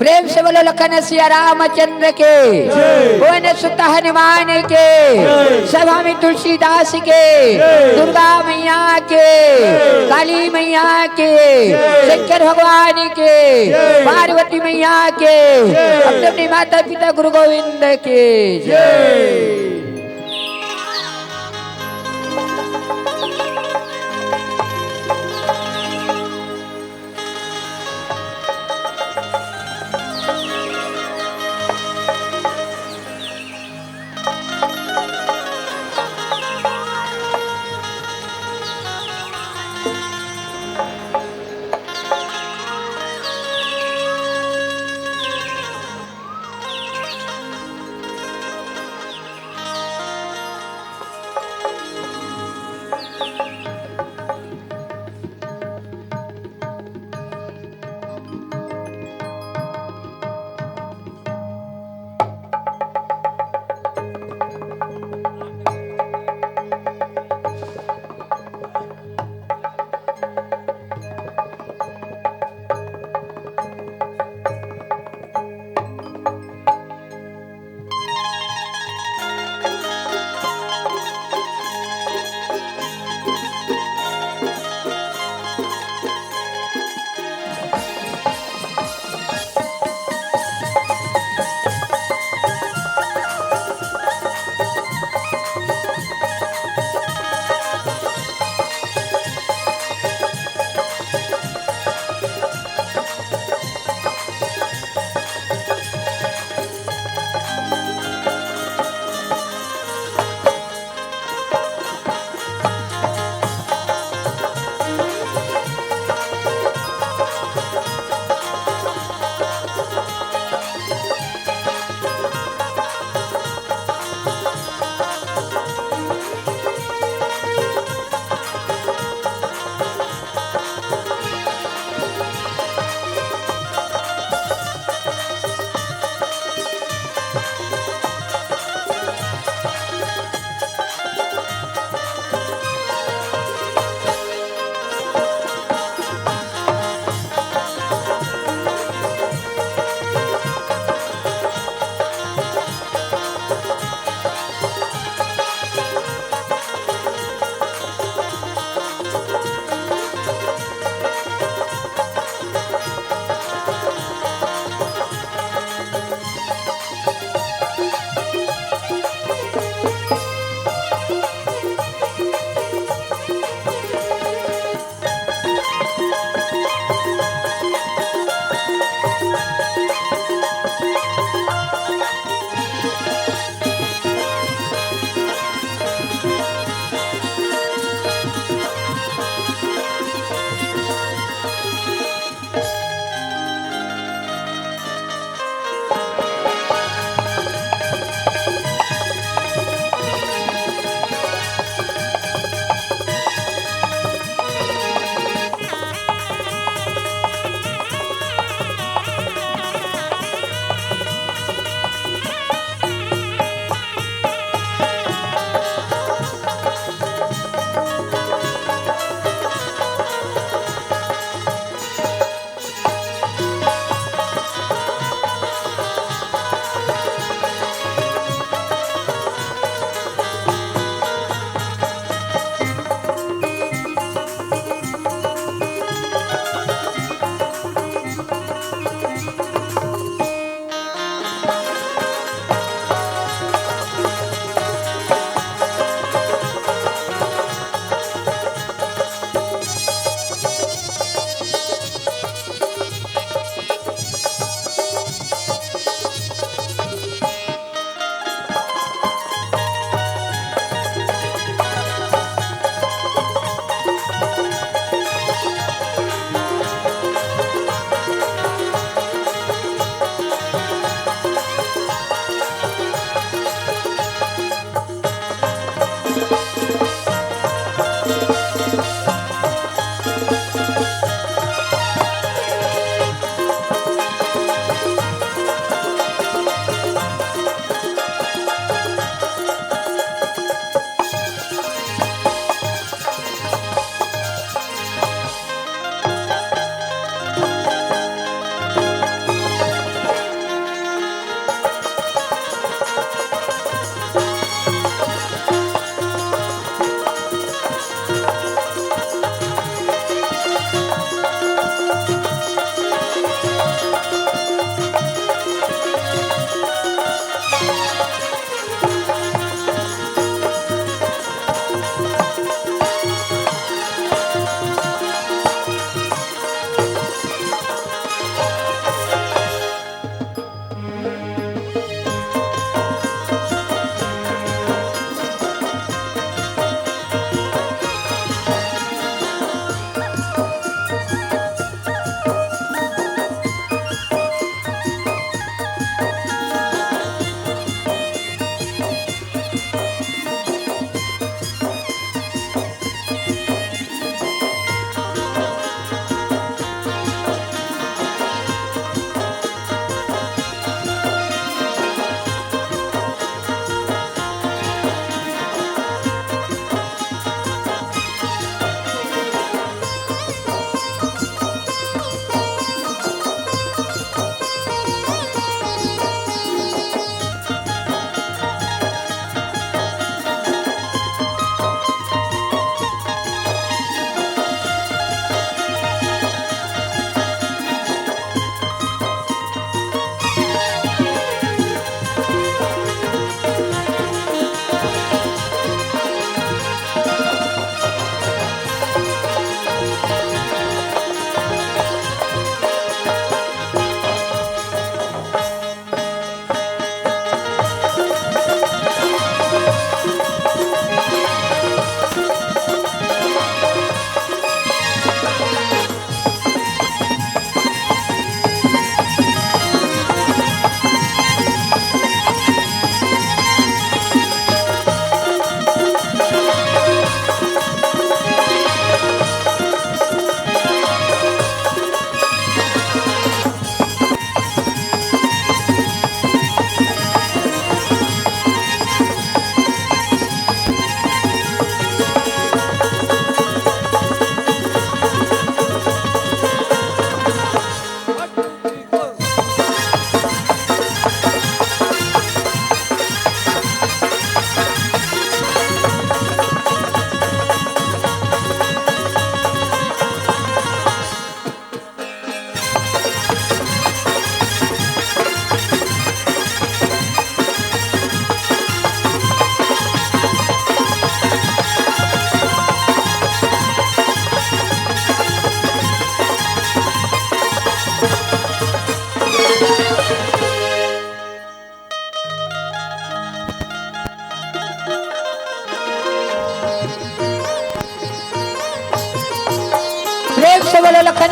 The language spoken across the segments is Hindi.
प्रेम से बोलो लखन सिया रामचंद्र के, भुवन सुत हनुमान के, सभा में तुलसीदास के, दुर्गा मैया के, काली मैया के, शंकर भगवान के, पार्वती मैया के, अपने अपने माता पिता गुरु गोविंद के जय।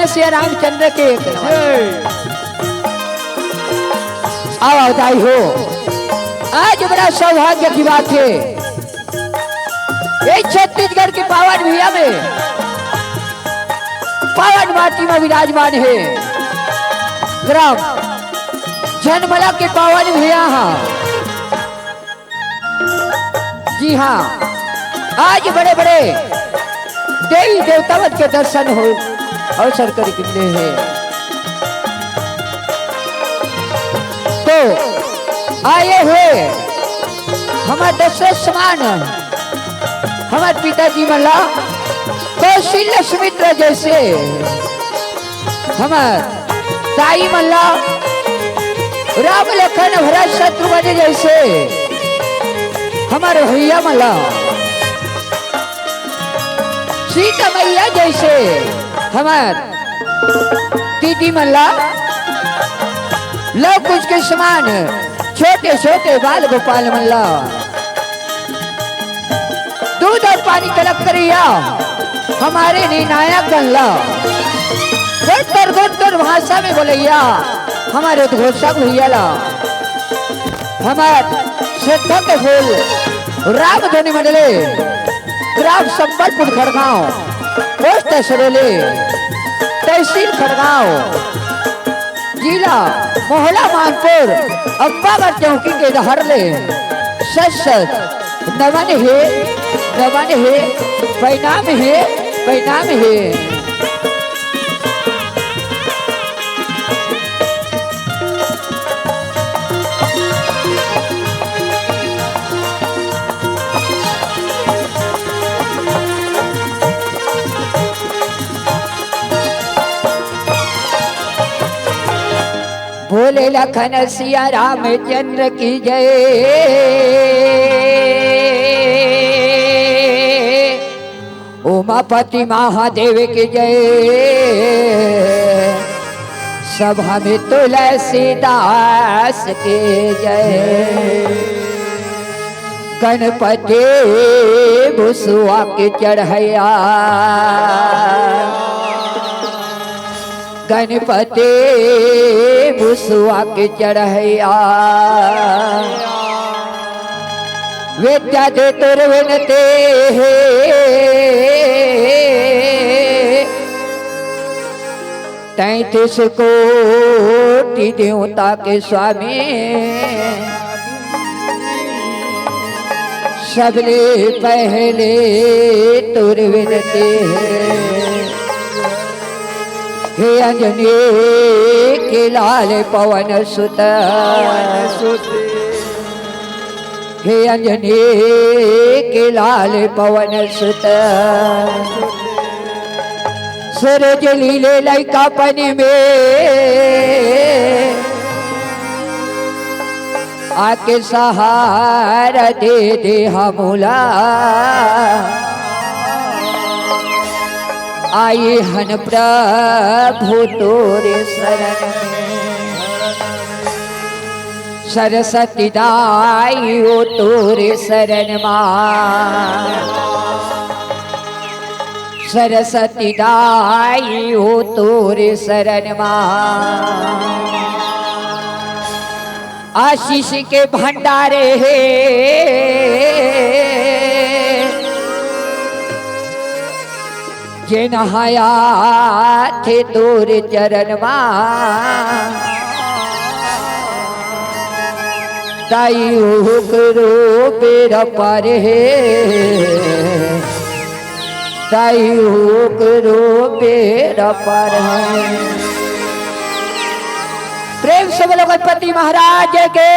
श्री रामचंद्र के आओ दाई हो। आज बड़ा सौभाग्य की बात है, ये छत्तीसगढ़ के पावन भैया में पावन माटी में विराजमान है ग्राम जनमला के पावन भैया। जी हाँ, आज बड़े बड़े देवी देवतावत के दर्शन हो अवसर कर कितने हैं। तो आए हुए हमारे दशरथ समान हमारे पिताजी मल्ला कौशल्य सुमित्रा जैसे, हमारे ताई मल्ला राम लखन भरत शत्रुघ्न जैसे, हमारे भैया मल्ला सीता मैया जैसे, हमारे दीदी मल्ला लव कुछ के समान छोटे छोटे बाल गोपाल मल्ला दूध और पानी तलब करिया हमारे निर्णायक गल्ला गुंतर भाषा में बोलैया हमारे उद्घोषक भैया ला, हमारे श्रद्धा के फूल राम धनी मंडले ग्राम संबलपुर खड़गांव पोस्ट सरोले तहसील खड़गांव जिला मोहला मानपुर अब्बागढ़ चौकी के दहरले सच नमन है पैनाम है। बोले लखन सिया रामचंद्र की जय, उमापति महादेव की जय, सभा में तुलसीदास के जय, गणपति भुसुआ के चढ़ैया, गणपति भुसुआ के चढ़ैया, विद्या दे तुर विनते तैतीस कोटि देवता के स्वामी, सबले पहले तुर विनते हे अंजनी के लाल पवन सुत, हे अंजनी के लाल पवन सुत, सूरज लीले लैका पनी में आके सहारा दे दे हमला, आई हन प्रभु तोरे शरण में, सरस्वती दाई ओ तोरे शरण मां, सरस्वती दाई ओ तोरे शरण मां, आशीष के भंडारे है जे नहाया थे तोरे चरण मां, ताई करो बेरा पार है, ताई करो बेरा पार है। प्रेम से बोलो गणपति महाराज के।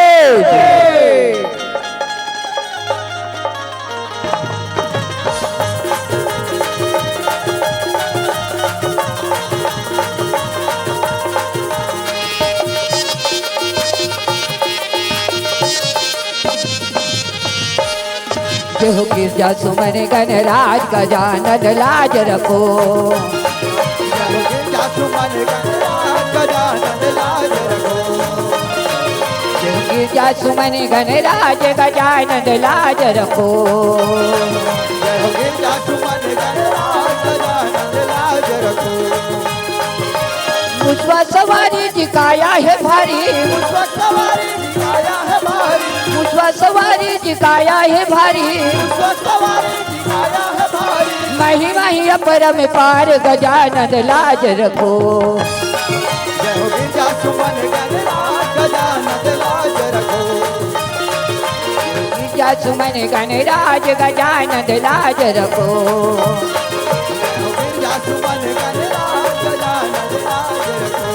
हो गिरजा सुमन गणराज का जानद लाज रखो, गिरजा सुमन गणराज का जानद लाज रखो, गिरजा सुमन गणराज का जानद लाज रखो, गिरजा सुमन गणराज का जानद लाज रखो, मुझवा सवारी जी काया है भारी, मुझवा सवारी जी काया है भारी, मुझवा सवारी जी काया है भारी, मुझवा सवारी जी काया है भारी। महिमा ही अपरम पार गजानन लाज रखो। जय हो गिरजा सुमन गणराज गजानन लाज रखो। गिरजा सुमन गणराज गजानन लाज रखो। जय हो गिरजा सुमन गणराज गजानन लाज रखो।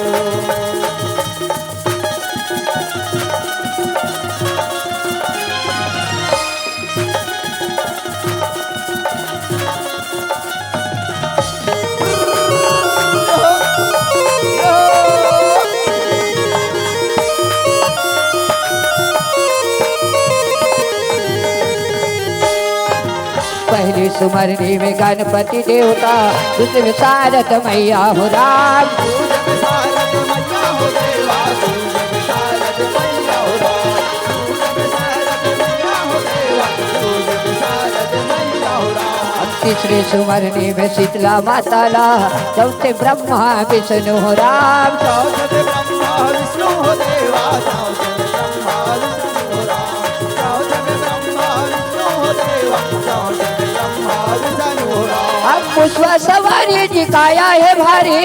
पहली सुमरनी में गणपति देवता, दूसरे में शारद मैया हो राम। दूज में शारद मैया हो देवा, दूज में शारद मैया हो राम, दूज में शारद मैया हो देवा, दूज में शारद मैया हो राम। तीसरी सुमरनी में शीतला माताला, चौथे ब्रह्मा विष्णु हो राम। चौथे ब्रह्मा विष्णु हो देवा, चौथे ब्रह्मा विष्णु हो राम, चौथे ब्रह्मा विष्णु हो देवा, चौथे ब्रह्मा विष्णु हो राम। अब मुझवा सवारी जी काया है भारी,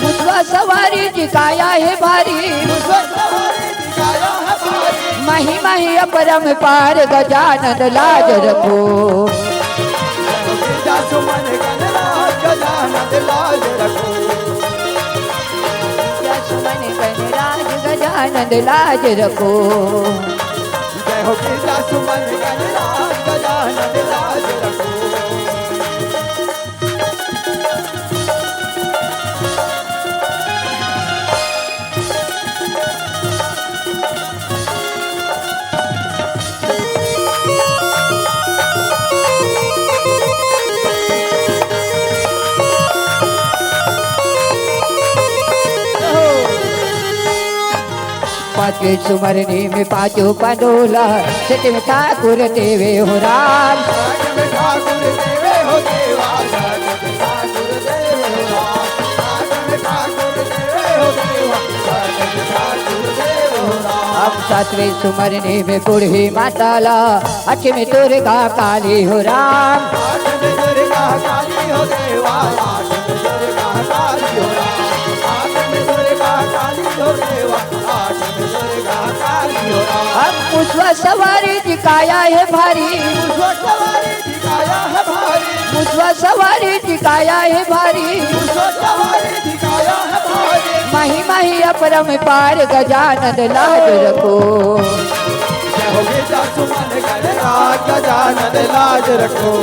मुझवा सवारी जी काया है भारी, महिमा ही अपरम पार गजानन लाज रखो। गिरजा सुमन गणराज गजानन लाज रखो। गिरजा सुमन गणराज गजानन लाज रखो। जय हो गिरजा सुमन गणराज गजानन लाज रखो। पांचवी सुमरनी में पांचों पंडोला, छठे में ठाकुर देवे हो राम। साठ में ठाकुर देवे हो देवा, साठ में ठाकुर देवे हो राम, साठ में ठाकुर देवे हो देवा, साठ में ठाकुर देवे हो राम। अब सातवीं सुमरनी में बूढ़ी माताला, आठवीं में दुर्गा काली हो राम। आठ में दुर्गा काली हो देवा, आठ में दुर्गा काली हो राम, आठ में दुर्गा काली हो देवा, आठ में दुर्गा काली हो राम। अब मुझवा सवारी जी काया है भारी, मुझवा सवारी जी काया है भारी, मुझवा सवारी जी काया है भारी, मुझवा सवारी जी काया है भारी। महिमा ही अपरम पार गजानन लाज रखो। जय हो गिरजा सुमन गणराज गजानन लाज रखो।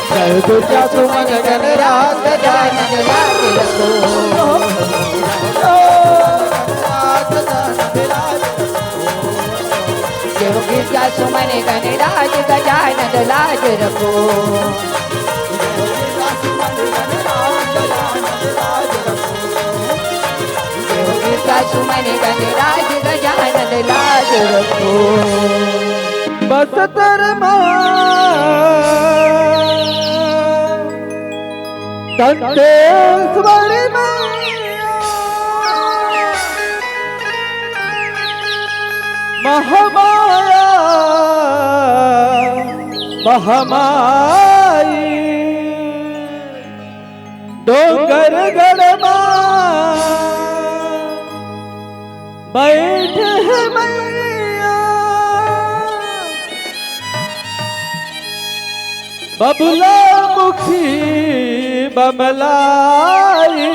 जय हो गिरजा सुमन गणराज गजानन लाज रखो। जय हो गिरजा सुमन गणराज गजानन लाज रखो। जय हो गिरजा सुमन गणराज गजानन लाज रखो। बस तरमा कंठेश्वर महामाया महामाई डोंगर गढ़मा बैठ है मैया बबुला मुखी बमलाई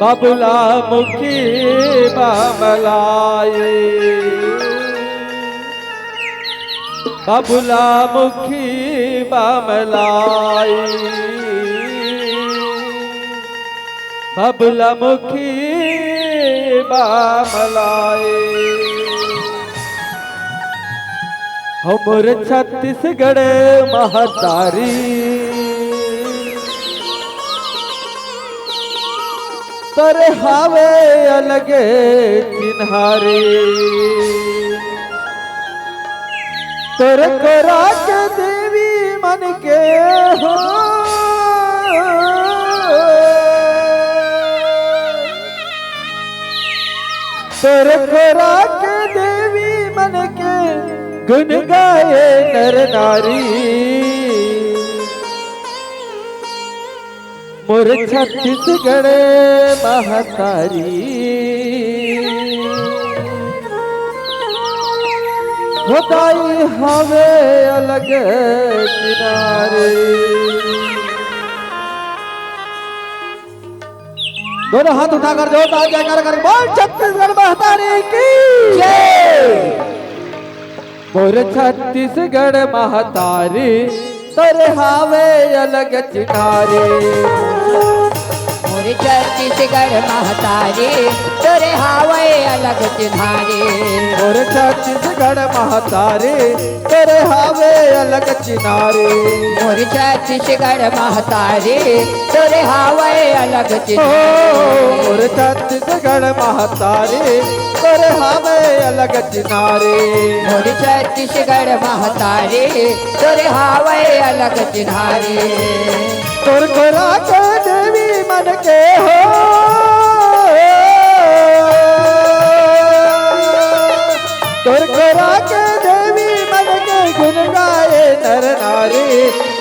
बबुला मुखी बमलाई बबुला मुखी बमलाई बबुला मुखी बमलाई। हमर छत्तीसगढ़ महतारी तोरे हावे अलगे चिन्हारी तोरे कोरा के देवी मन के हो खुराक देवी मन के गुन गाए नर नारी मोर छत्तीसगढ़ महतारी होताई हवे अलग किनारे। दोनों हाथ उठाकर जोरदार जयकार कर बोल छत्तीसगढ़ महतारी की जय। मोर छत्तीसगढ़ महतारी तोरे हावे अलग चिनारे मोरे छत्तीसगढ़ महतारी तोरे हावे अलग चिन्हारे मोर छत्तीसगढ़ महतारी तोरे हावे अलग चिनारे मोरे छत्तीसगढ़ महतारी तोरे हावे अलग चिन्हारे मोर छत्तीसगढ़ महतारी तोरे हावे अलग चिनारे मोरे छत्तीसगढ़ महतारी तोरे हावे अलग चिन्हारे तोर खुराक देवी मन के हो तोर खुराक देवी मन के गुन गाए नर नारी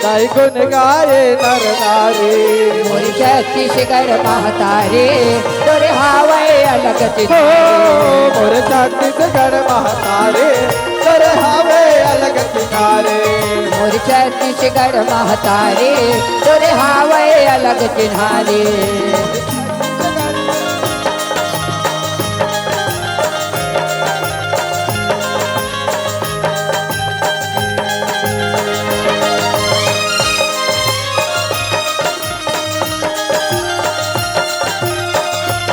ताई गुन गाए नर नारी मोरे छत्तीसगढ़ महतारी तोरे हावे अलग चिन्हारे मोर छत्तीसगढ़ महतारी तोरे हावे अलग चिनारे मोरे छत्तीसगढ़ महतारी तोरे हावे अलग चिन्हारे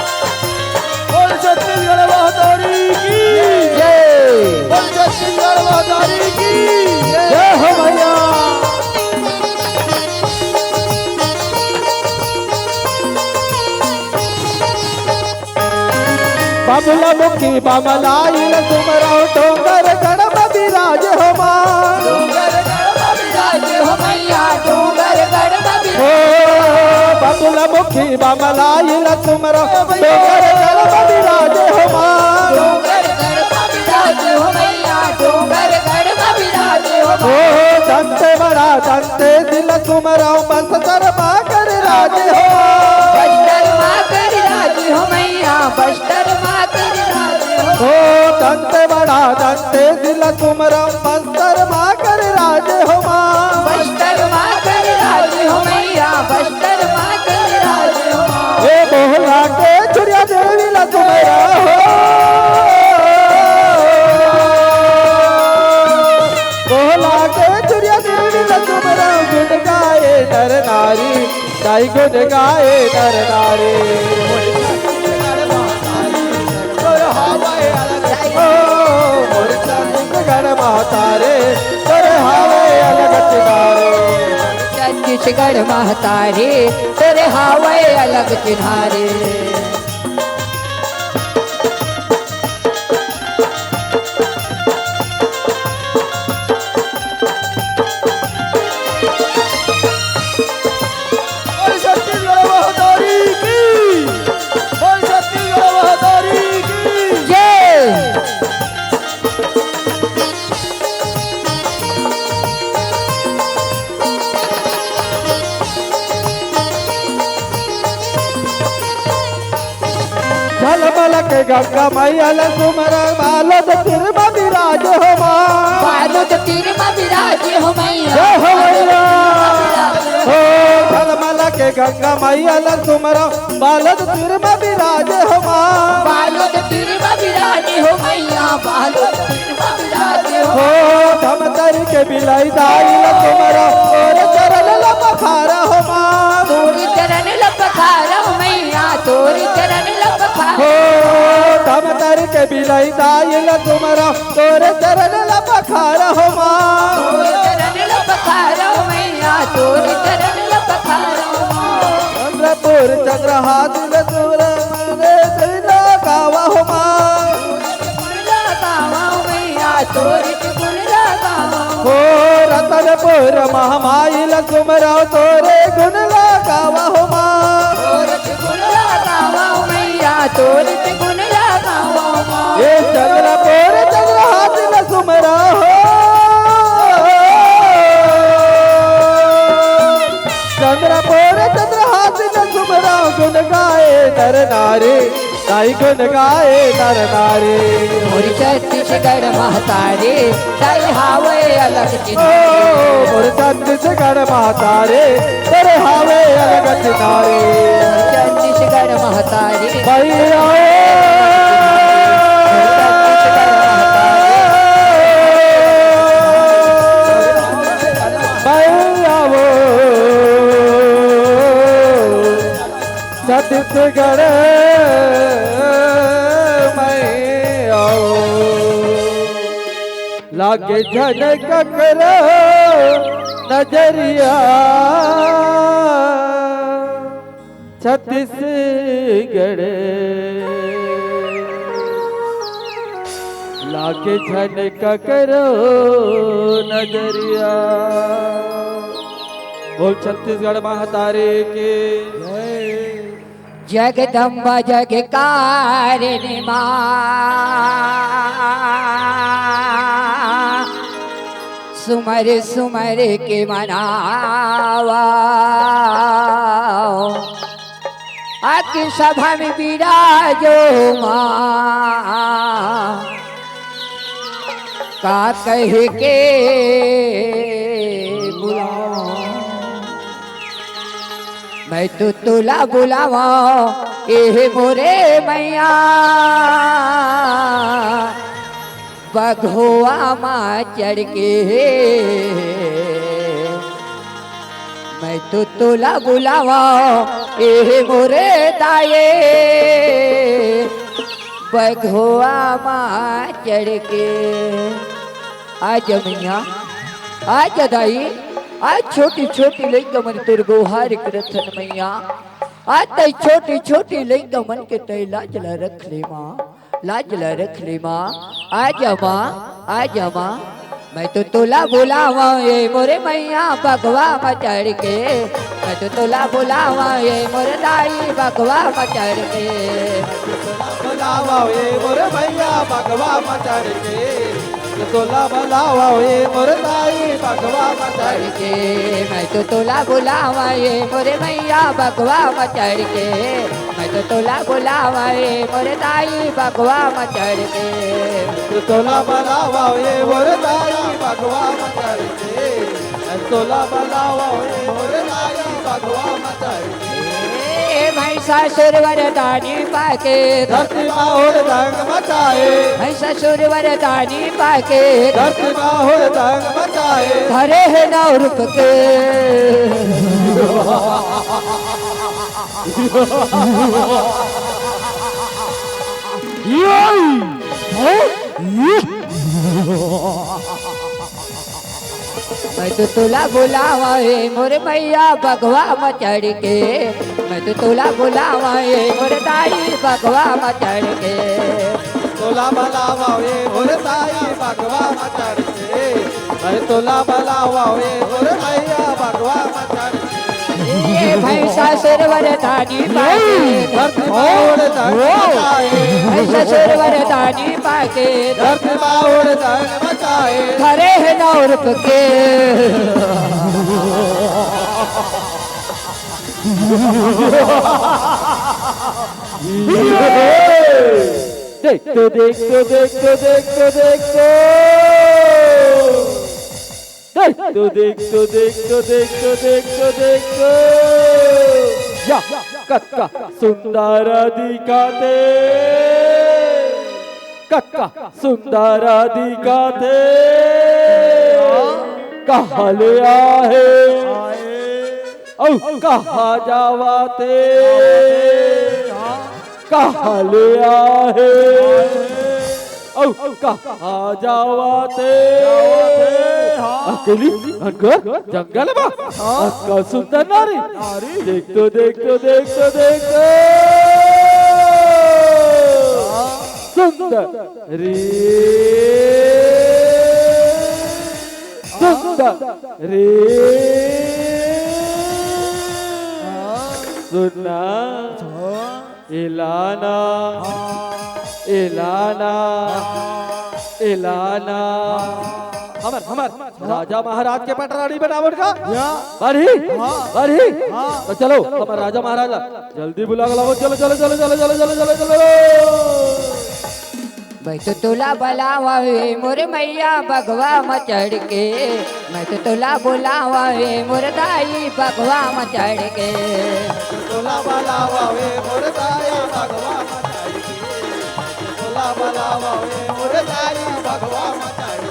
बोल छत्तीसगढ़ महतारी की जय बोल छत्तीसगढ़ महतारी की जय हो भैया। बबला मुखी बमलाई तुमरा डोंगर गणप विराज हो मान डोंगर गढ़ विराज हो मैया डोंगर गढ़ हो बबला मुखी बमलाई तुमरा डोंगर गणप विराज हो मान डोंगर गढ़ विराज हो मैया डोंगर गढ़ विराज हो हो दंते बड़ा दंते दिल तुमरा बस्तर कर राज हो बस्तर माँ कर राज हो मैया बस्तर माँ कर राज हो हो दंते बड़ा दंते दिल तुमरा बस्तर कर राज हो मां बस्तर माँ कर राज हो मैया बस्तर माँ कर राज हो ये बोला के चुरिया देवी ला तुमरा हो बोला के चुरिया देवी ला तुमरा गुन गाए नर नारी ताई गुन गाए नर नारी मोर छत्तीसगढ़ महतारे तोरे हावे अलग चिनारे छत्तीसगढ़ महतारी तेरे हावे अलग चिन्हारे बोल छत्तीसगढ़ महतारी की बोल छत्तीसगढ़ महतारी की जय झलमल के गंगा मैया तुमरा बालद तिरम विराज हो मां बालद तिरमा विराज हो मैया जय हो मैया हो झलमल के गंगा मैया तुमरा बालद तिरम विराज हो मां बालद तिरमा विराज हो मैया बालद तिरमा विराज हो हो धमतर के बिलाई दाई तुमरा और चरण लपखारा हो मां तोरी चरण लपखारा हो मैया तोरी चरण लपखारा हो धमतर के बिलाई दाई तुमरा और चरण लपखारा हो मां तोरी चरण लपखारा हो मैया तोरी चरण लपखारा हो चंद्रपुर चंद्रहास तुमरा मने तेरा गावा हो मां गुणला गावा हो मैया तोरी गुणला गावा हो रतनपुर महामाई तुमरा तोरे गुण लगावा हो मां तोरी गुणला गावा हो मैया तोरी गुणला गावा हो नर नारी ताई गुण गाए नर नारी मोरी छत्तीसगढ़ महतारी ताई हावे अलग ओ चिनारी मोर छत्तीसगढ़ महतारे तेरे हावे अलग चिनारे छत्तीसगढ़ महतारी भैया भैया वो छत्तीसगढ़ में आओ लागे झनक करो नजरिया छत्तीसगढ़ लागे झनक करो नजरिया बोल छत्तीसगढ़ महतारे के जगदम्बा जगकारिणी माँ सुमर सुमर के मनावा आके सभा में विराजो माँ का कह के बुलाओ मैं तो तुला बुलावा ए मोरे मैया बघुआ माँ चढ़ के मैं तो तुला बुलावा ए मोरे दाये बघुआ माँ चढ़ के आज मैया आज दाई आज छोटी छोटी लइका मन तोर गोहार करथन मैया आज तई छोटी छोटी लइका मन के तई लाज ला रख ले माँ लाज ला रख ले माँ आज माँ मैं तो तोला बुलावा ये मोरे मैया बगवा मचड़ के मैं तो तोला बुलावा ये मोरे दाई बगवा मचड़ के बुलावा ये मोरे भैया बगवा मचड़ के तोला बुलावा ये मोरे दाई बगवा मचड़ के मैं तो तोला बुलावा ये मोरे मैया बगवा मचड़ के मैं तो तोला बुलावा ये मोरे दाई बगवा मचड़ के तोला बुलावा ये मोरे दाई बगवा मचड़ के तोला बुलावा ये मोरे दाई बगवा मचड़ के महिषासुर वरदानी पाके धरती माहौर दंग मचाए महिषासुर वरदानी पाके धरती माहौर दंग मचाए धरे है नौ रूप के मैं तो तुला बुलावा ये मोरे मैया बगवा मचड़ के मैं तो तुला बुलावा ये मोरे दाई बगवा मचड़ के तोला बुलावा ये मोरे दाई बगवा मचड़ के मैं तोला बुलावा ये मोरे मैया बगवा मचड़ के ये महिषासुर वरदानी पाके धरती माहौर दंग मचाए महिषासुर वरदानी पाके धरती माहौर दंग मचाए धरे है नौ रूप के देख तो देख तो देख तो देख तो देख तो देख तो देख तो देख तो देख तो देख तो या कक्का सुंदर दिखाते कक्का सुंदर दिखाते कहाँ ले आए औ कहाँ जावाते कहाँ ले आए औ कहाँ जावाते अकेली अंकर जंगल में का सुंदर नारी देख तो देख तो देख तो देख सुंदर रे सुंदर रे सुना इलाना इलाना इलाना हमर हमर राजा महाराज के पटरानी बनावट का बढ़ी बढ़ी तो चलो हमर राजा महाराजा जल्दी बुला लाओ चलो चलो चलो चलो चलो चलो चलो चलो मैं तो तुला बुलावा वे मोर मैया बगवा में चढ़ के मैं तो तुला बुलावा वे मोर दाई बगवा में चढ़ के तोला बलावा वे मोर दाई भगवा मचाई तोला बलावा वे मोर दाई भगवा मचाई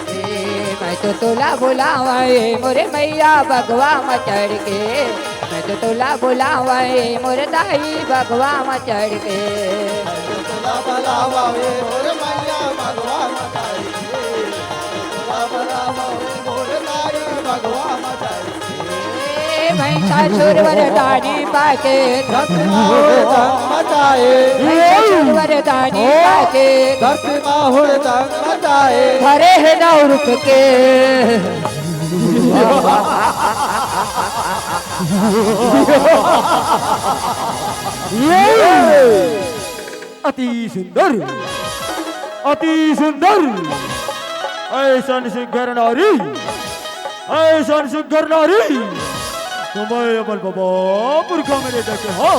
मैं तो तुला बुलावा वे मोर मैया बगवा में चढ़ के मैं तो तुला बुलावा वे मोर दाई बगवा में चढ़ के तोला बलावा वे मोर मैया भगवा मचाई तोला बलावा वे मोर दाई भगवा मचाई महिषासुर वरदानी पाके मचाए महिषासुर वरदानी पाके धरती माहुर दंग मचाए हरे है नौ रुक के अति सुंदर ऐसा सुघर नारी ऐसा सुघर नारी तुम्हें अपन बाबा पुरखा मेरे देखे हो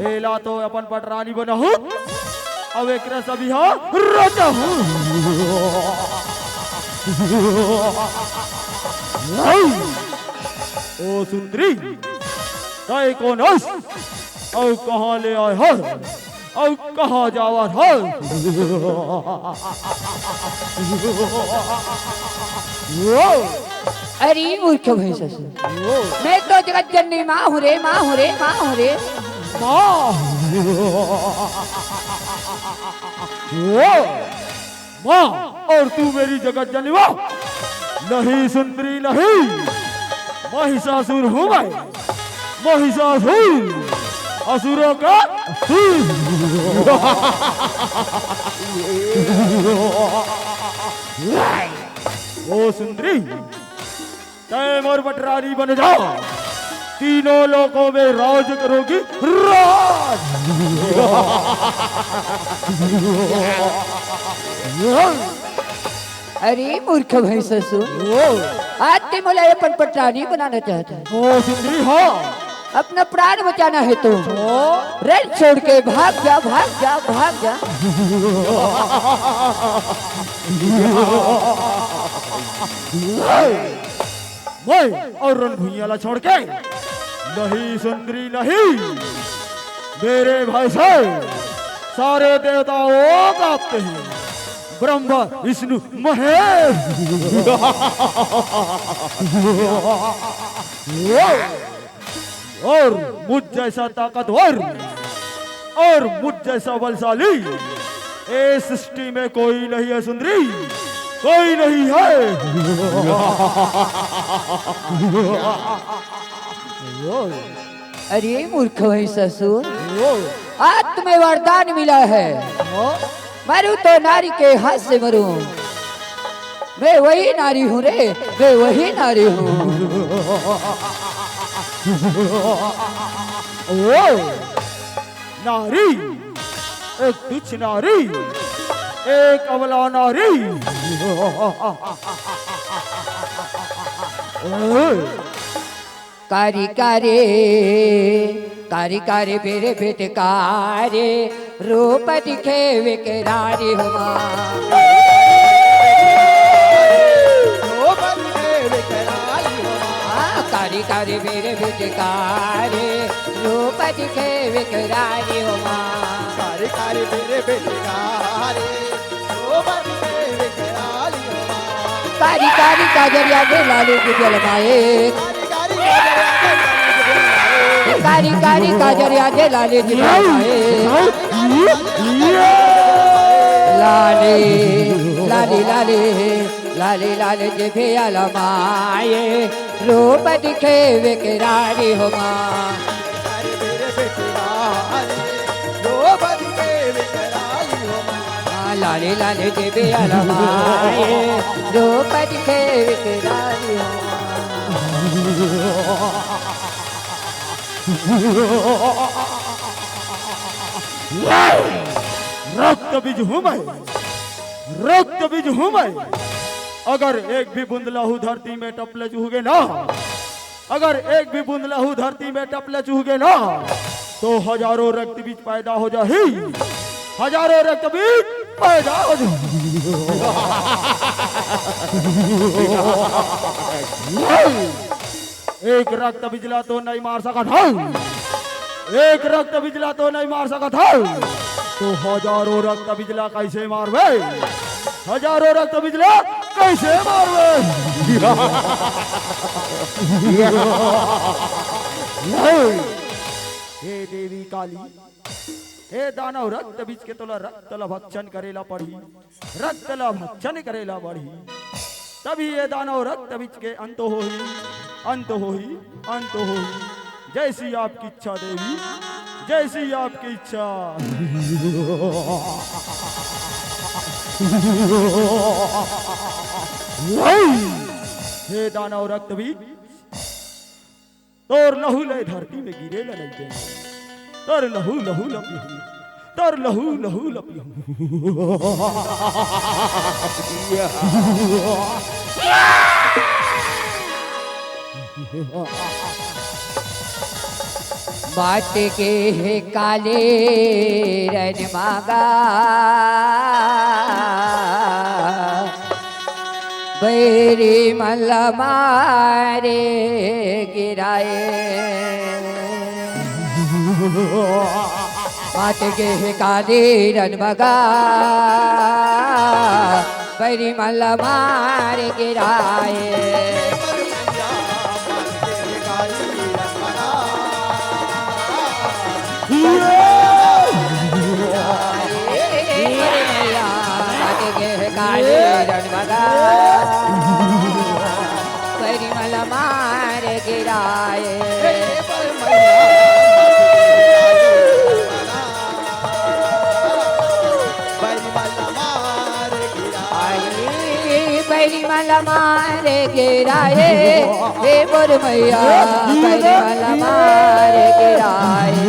एला तो अपन पटरानी बना हूँ अब एक रस अभी हाँ राजा हूँ ओ सुंदरी काय कौन और कहाँ ले आए हो और कहाँ जावा है अरे मूर्ख महिषासुर मैं तो जगत जननी माँ हूँ रे माँ हूँ रे माँ हूँ रे माँ और तू मेरी जगत जननी माँ नहीं सुंदरी नहीं महिषासुर हूँ मैं महिषासुर असुरों का ओ सुंदरी तय मोर पटरानी बन जाओ तीनों लोगों में राज करोगी राज अरे मूर्ख महिषासुर आज ते मुझे अपन पटरानी बनाना चाहता है ओ सुंदरी हाँ अपना प्राण बचाना है तुम रण छोड़ के भाग जा भाग जा भाग जा मैं और रण भुइयाला छोड़ के नहीं सुंदरी नहीं मेरे भाई से सारे देवताओं कांपते हैं ब्रह्मा विष्णु महेश और मुझ जैसा ताकतवर और मुझ जैसा बलशाली इस सृष्टि में कोई नहीं है सुंदरी कोई नहीं है अरे मूर्ख महिषासुर आज तुम्हें वरदान मिला है मरूं तो नारी के हाथ से मरूं मैं वही नारी हूँ रे मैं वही नारी हूँ नारी एक तुच्छ नारी एक अबला नारी कारी कारे कारी कारे बेरे बेटकारे रूप दिखे विकरारी हुआ कारी कारी बेरे बेटकारे रूप दिखे विकरारी हुआ कारी कारी मेरे बेटकारे कारी कारी काजरिया में लालू की जलमाए कारी कारी काजरिया दे लाले जी लाले लाले लाले लाले लाले जे भैया लमाए रूप दिखे विकरारी हो माँ लाले लाले जे भैया लमाए रूप दिखे विकरारी हो रक्त बीज हूं मैं, रक्त बीज हूं मैं। अगर एक भी बूंद लहू धरती में टपले चूहोगे ना, अगर एक भी बूंद लहू धरती में टपले चूहोगे ना, तो हजारों रक्त बीज पैदा हो जाए, हजारों रक्त बीज पैदा हो जाए। एक रक्त बिजला तो नहीं मार सका था, एक रक्त बिजला तो नहीं मार सका था, तो हजारों रक्त बिजला कैसे मारवे, हजारों रक्त बिजला कैसे मारवे। हे देवी काली, हे दानव रक्त बीज के तोला रक्त ला भक्षण करेला पड़ी, रक्त ला भक्षण करेला पड़ी, तभी ये दानव रक्त बीज के अंत होही, अंत होही, अंत होही। जैसी आपकी इच्छा देवी, जैसी आपकी इच्छा। हे दानव रक्त बीज, तोर लहू ले धरती में गिरे ला नहीं दे, तोर लहू लहू लपी हूँ, तोर लहू लहू लपी हूँ। बाट के है काले रन मांगा, बैरी मल मारे गिराए। बाट के है काले रन मांगा, बैरी मल मारे गिराए। परिमल मार गिराए, परिमल मार गिराए, हे मोर मैया परिमल मार गिराए।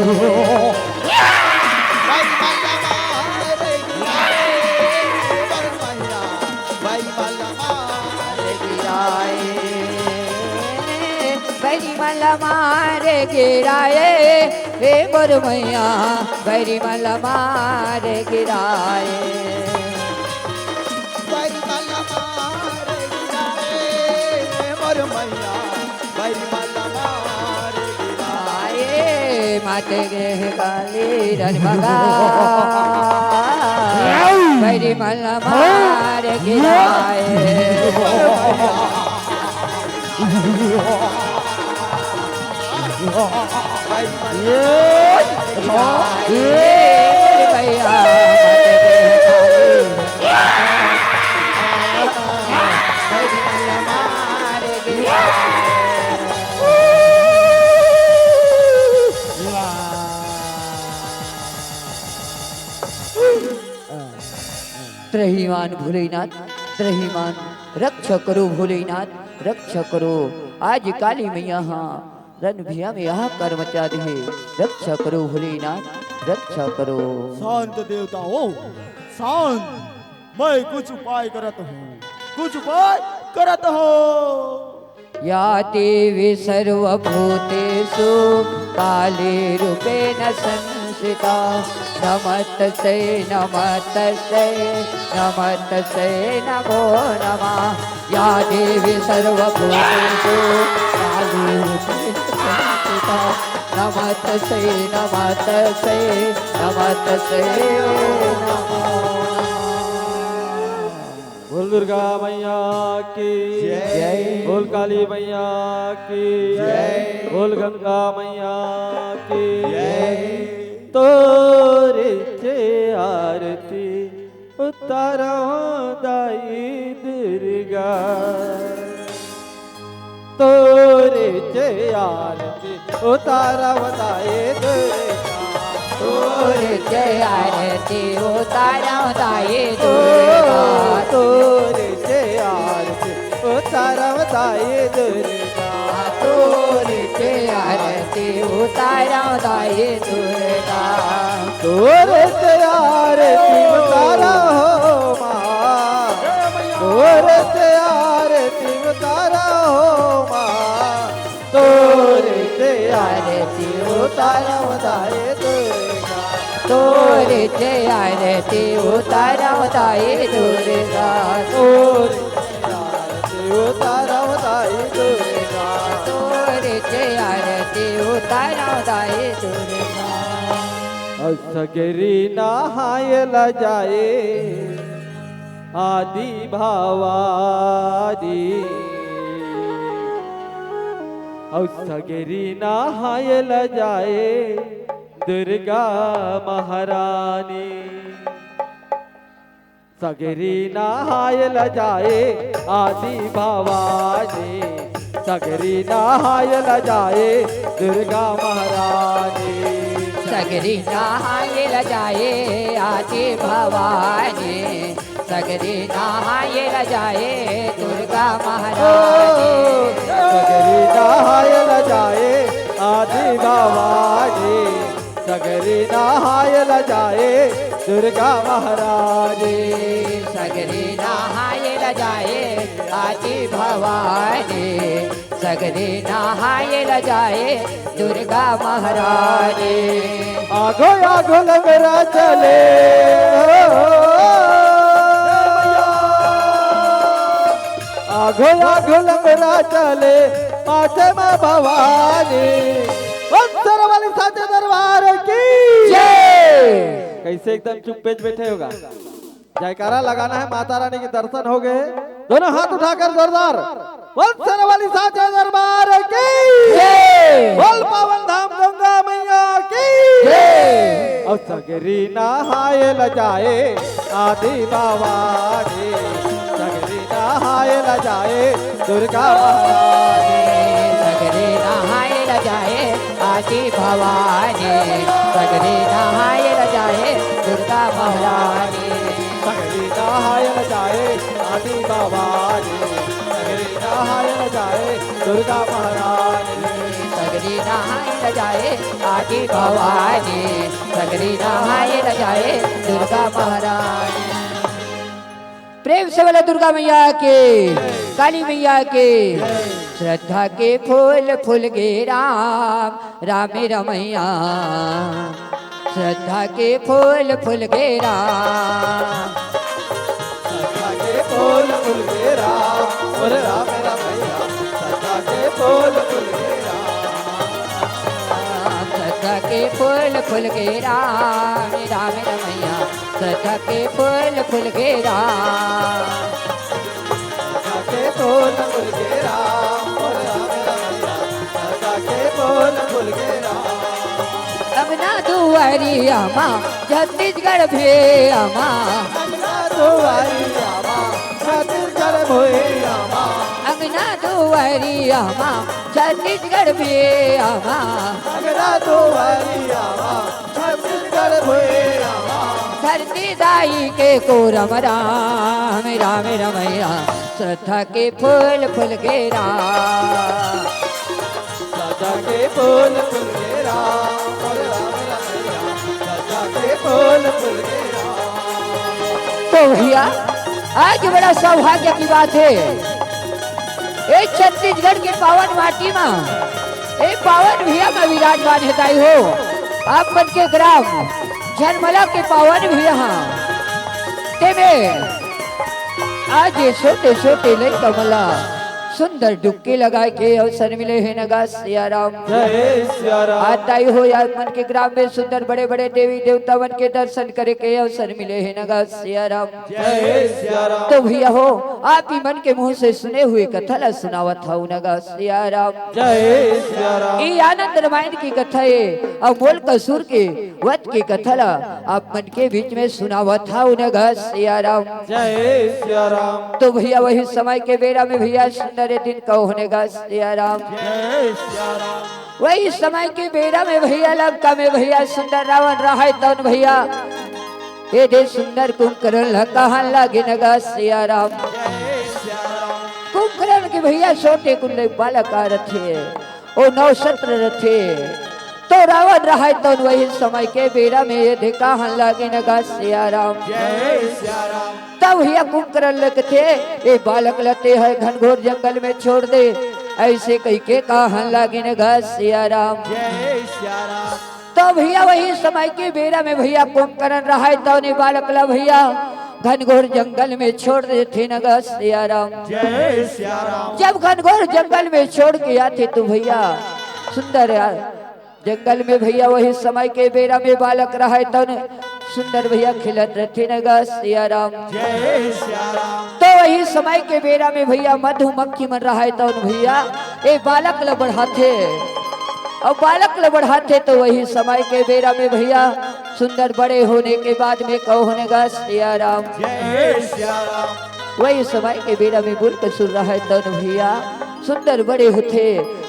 परिमल मार गिराए, हे मोर मैया परिमल मार गिराए। परिमल मार गिराए, मोर मैया परिमल मार गिराए। मात गे काली रन भगा, परिमल मार गिराए। त्रहीमान भोलेनाथ, त्रहीमान रक्षा करो भोलेनाथ, रक्षा करो। आज काली मैया हाँ रन भिया में यहाँ कर मचा दे, रक्षा करो भोलेनाथ, रक्षा करो। शांत देवता हो, शांत। मैं कुछ उपाय करत हूँ, कुछ उपाय करत हो। या देवी सर्वभूतेषु काले रूपेण संस्थिता, नमस्तस्यै नमस्तस्यै नमस्तस्यै नमो नमः। या देवी सर्वभूतेषु काले रूपेण संस्थिता, नमस्तस्यै नमस्तस्यै नमस्तस्यै नमः। बोल दुर्गा मैया की जय, बोल काली मैया की जय, बोल गंगा मैया की जय। तोरे चे आरती उतारा दाई दुर्गा, तोरे चे आरती उतारा दाई दुर्गा, तोरे जय आरती उतारा दाई दुर्गा, तोरे चे आरती उतारा दाई दुर्गा, तोरे जय आरती उतारा दाए दुर्गा तोरे से आरती उतारा हो माँ, तोरे से आरती उतारा हो माँ, तोरे से आरती उतारा दाए दुर्गा, तोरे से आरती उतारा दाए दुर्गा तोरे से आरती उतारा दाए दुर्गा, तोरे से आरती उतारा दाए दुर्गा सगरी नहाय ल जाए आदि भावादी, और सगरी नहाय ल जाए दुर्गा महारानी, सगरी नहाय ल जाए आदि भावादी, सगरी नहाय ल जाए दुर्गा महारानी, सगरी नहाए ल जाए आदि भवानी सगरी नहाए ल जाए दुर्गा महारानी सगरी नहाय ल जाए आदि भवानी, सगरी नहाय ल जाए दुर्गा महारानी, सगरी नहाए ल जाए आदि भवानी सगरी नहाए ल जाए दुर्गा महारानी आगो आगो लंगरा चले आगो आगो लंगरा चले पासे माँ भवानी, वत्सर वाली साचे दरबार की जय। कैसे एकदम चुप पेच बैठे होगा, जयकारा लगाना है, माता रानी के दर्शन हो गए, दोनों हाथ उठाकर जोरदार वत्सर वाली साचे दरबार की जय। बोल पावन धाम गंगा मैया की जय। और सगरी नहाय ल जाए आदि भवानी, सगरी नहाय ल जाए दुर्गा महारानी, सगरी नहाए ल जाए आदि भवानी सगरी नहाए ल जाए दुर्गा महारानी सगरी नहाय ल जाए आदि भवानी, सगरी नहाय ल जाए दुर्गा महारानी, सगरी नहाए ल जाए आदि भवानी सगरी नहाए ल जाए दुर्गा महारानी प्रेम से बोले दुर्गा मैया के काली मैया के श्रद्धा के फूल फूल गे राम रामे रमैया श्रद्धा के फूल फूल गे राम सदा के फूल फूल के राम और राम रमैया, सदा के फूल फूल के सदा के फूल फूल गे राम राम रमैया सदा के फूल फूल गे राम सदा के फूल फूल के राम और राम रमैया, सदा के फूल फूल के राम अंगना दुआरी अमा छत्तीसगढ़ भे अमा दुआरी रामा छत्तीसगढ़ भोए रामा, अंगना दुआरी अमा छत्तीसगढ़ भे अमा अगला दुआरी रामा छत्तीसगढ़ भोए रामा, धरती दाई के कोरम राम राम रमैया श्रद्धा के फूल फूल के राम सदा के फूल फूल के राम और राम रमैया, सदा के फूल फूल के राम तो भैया आज बड़ा सौभाग्य की बात है एक छत्तीसगढ़ के पावन माटी में एक पावन भैया में विराजमान है ताई हो आप बन के ग्राम झरमला के पावन भैया ते में आज ये छोटे छोटे लई कमला सुंदर डुबकी लगा के अवसर मिले है नगा सिया राम जय सिया राम, आता ही हो यार मन के ग्राम में सुंदर बड़े बड़े देवी देवता मन के दर्शन करे के अवसर मिले है नगा सिया राम जय सिया राम, तो भैया हो आप ही मन के मुंह से सुने हुए कथा ला सुनावत था नगा सिया राम जय सिया राम, ये आनंद रामायण की कथा है और बोल कसुर के वध की कथा ला आप मन के बीच में सुनावत था नगा सिया राम जय सिया राम, तो भैया वही समय के बेरा में भैया सुंदर दिन का होने का सिया राम जय सिया राम, वही समय के बेरा में भैया लंका में भैया सुंदर रावण रहा तन भैया ये दे सुंदर कुंभकर्ण कहाँ लगे नगा सिया राम जय सिया राम, कुंभकर्ण के भैया छोटे कुंडे बालक रथे ओ नौ सत्र रथे तो रावण रहा तो वही समय के बेरा में ये देखा हन लागे नगा सिया राम। जय सिया राम। तब भैया कुंभकर्ण लगते ये बालक लते है घनघोर जंगल में छोड़ दे, ऐसे कही के कहन लागे नगा सिया राम। जय सिया राम। तो भैया वही समय के बेरा में भैया कुंभकर्ण रहा तो ने बालक ला भैया घनघोर जंगल में छोड़ देते नगा सिया राम। जय सिया राम। जब घनघोर जंगल में छोड़ के आते तो भैया सुंदर जंगल में भैया वही समय के बेरा में बालक रहा तो सुंदर भैया खिलत रहते नगा सिया राम। जय सिया राम। तो वही समय के बेरा में भैया मधुमक्खी मन रहा तो भैया ये बालक ल बढ़ाते और बालक ल बढ़ाते तो वही समय के बेरा में भैया सुंदर बड़े होने के बाद में कहो होनेगा सिया राम। जय सिया राम। वही समय के बेरा में बोल कर सुन रहा है तो भैया सुंदर बड़े होते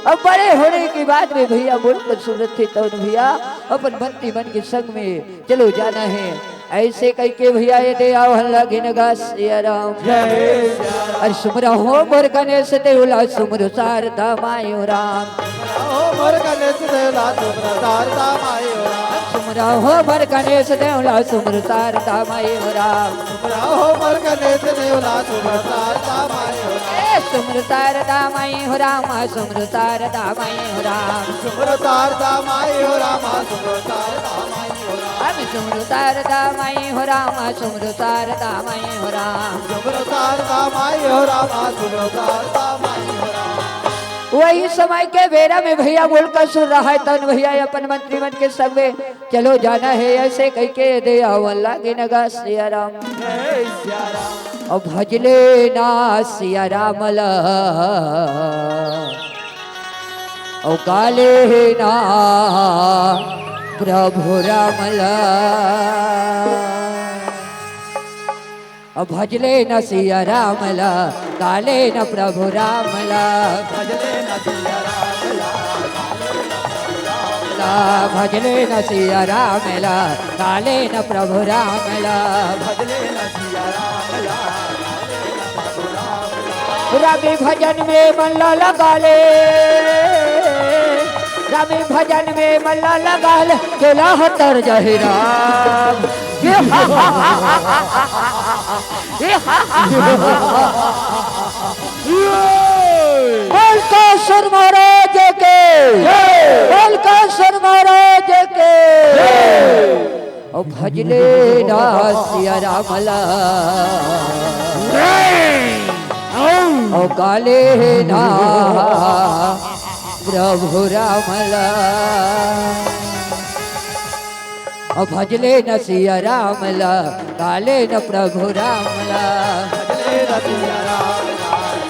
और बड़े होने के बाद में भैया बोल कर सुन रहे थे तो भैया अपन मंत्री मन के संग में चलो जाना है, ऐसे कह के भैया ये दे आओ हल्ला गिनगा सिया राम। जय सिया राम। अरे सुमरा हो मोर गणेश देवला सुमर शारदा मायो राम। ओ मोर गणेश देवला तुमरा शारदा मायो राम। सुमरा हो मोर गणेश देवला सुमर शारदा मायो राम। तुमरा हो मोर गणेश देवला तुमरा शारदा मायो राम। सुमर शारदा मायो राम सुमर शारदा मायो राम। तुमरा शारदा मायो राम। तुमरा शारदा मायो राम। हम सुमर शारदा मायो राम सुमर शारदा मायो राम। तुमरा शारदा मायो राम। तुमरा शारदा मायो राम। वही समय के बेरा में भैया बोलकर सुन रहा है तन भैया अपन मंत्री मन के संग में चलो जाना है, ऐसे कह के दे आवला के नगा सिया राम। जय सिया राम। और भजले ना सिया रामला और काले ना प्रभु रामला और भजले न सिया रामला काले न प्रभु रामला। भजले न सिया रामला। भजले न सिया रामला काले न प्रभु रामला। भजले न सिया रामला। रवि भजन में मल्ला लगा ले, रवि भजन में मल्ला लगा ले चला हतर जहिरा। बलकासुर महाराज के, बलकासुर महाराज के। और भजले ना सिया रामला और काले ना प्रभु रामला। और भजले न सिया रामला काले न प्रभु रामला। भजले न सिया रामला।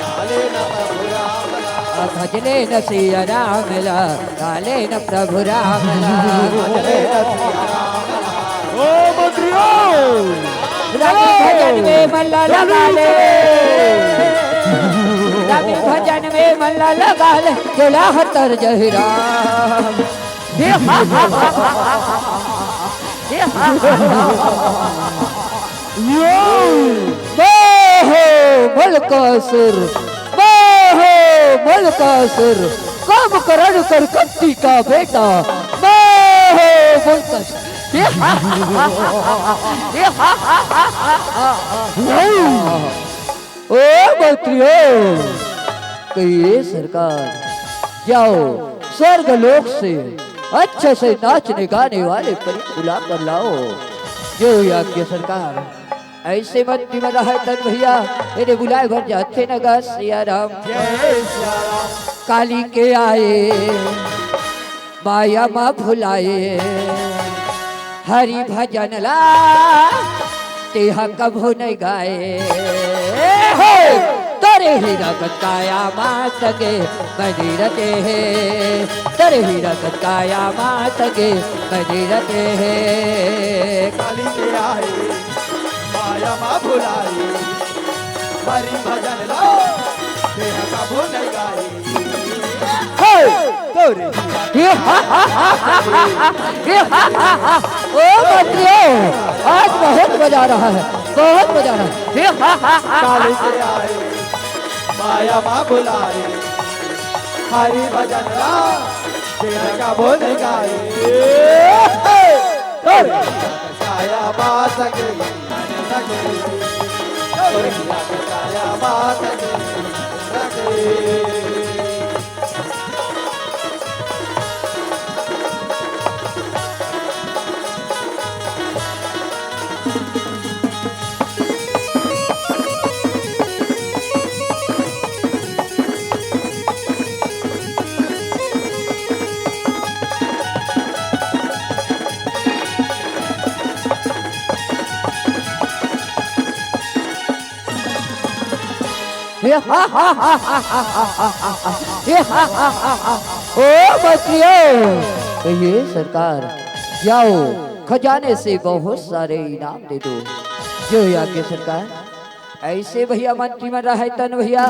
काले न प्रभु रामला। और भजले न सिया रामला काले न प्रभु रामला। भजले न सिया रामला। ओ मंत्रियों रवि भजन में मल्ला लगा ले, रवि भजन में मल्ला लगा ले चला हतर जहिरा। बलकासुर बलकासुर काम करण कर कत्ती का बेटा बलकासुर। ओ मंत्रियों कहिए सरकार जाओ स्वर्ग लोक से अच्छे से नाचने गाने वाले परी बुला कर लाओ। जो आज्ञा सरकार। ऐसे मंत्री में रहा तन भैया मेरे बुलाए भर जाते नगा सिया राम। जय सिया राम। काली के आए माया माँ भुलाए हरि भजन ला तेहा कभो नहीं गाए। तोरे ही रगत काया माँ सगे बनी रते है, तोरे ही रगत काया माँ सगे बनी रते है। काली के आए माया माँ भुलाई हरि भजन ला तेरा कभू नहीं गाई। तोरे ओ मंत्रियों आज बहुत मजा रहा है, बहुत मजा रहा है। काली के आए माया माँ भुलाई हरि भजन ला का बोल गाए छाया बात के छाया बात ओ मंत्रियों, कहिए सरकार, जाओ खजाने से बहुत सारे इनाम दे दो। जो आगे सरकार, ऐसे भैया मंत्री में रहे तन भैया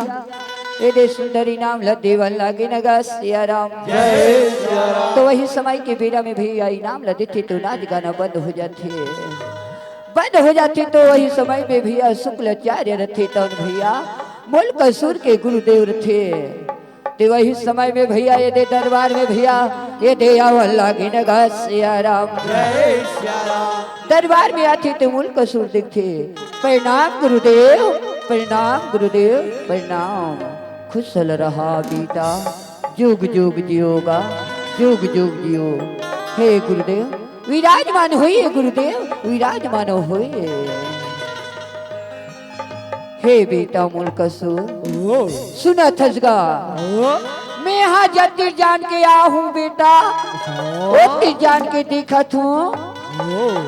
ये दे सुंदर इनाम लदेवन लागे नगा सिया राम। तो वही समय के बेरा में भैया इनाम लदे थे तो नाच गाना बंद हो जाते तो वही समय में भैया शुक्लाचार्य रथे तन भैया मुल्क असुर के गुरुदेव थे। तो वही समय में भैया ये दे दरबार में भैया ये दे आवल लागे नगा सिया राम। दरबार में आते तो मुल्क असुर दिखते। प्रणाम गुरुदेव, प्रणाम गुरुदेव, प्रणाम। खुशल रहा बेटा, जुग जुग जियोगा, जुग जुग जियो। हे गुरुदेव विराजमान होइए, गुरुदेव विराजमान होइए। हे बेटा मुल्कसुर, सुना थसगा, मैं यहाँ जति जान के आया हूँ बेटा, ओती जान के देखत हूँ।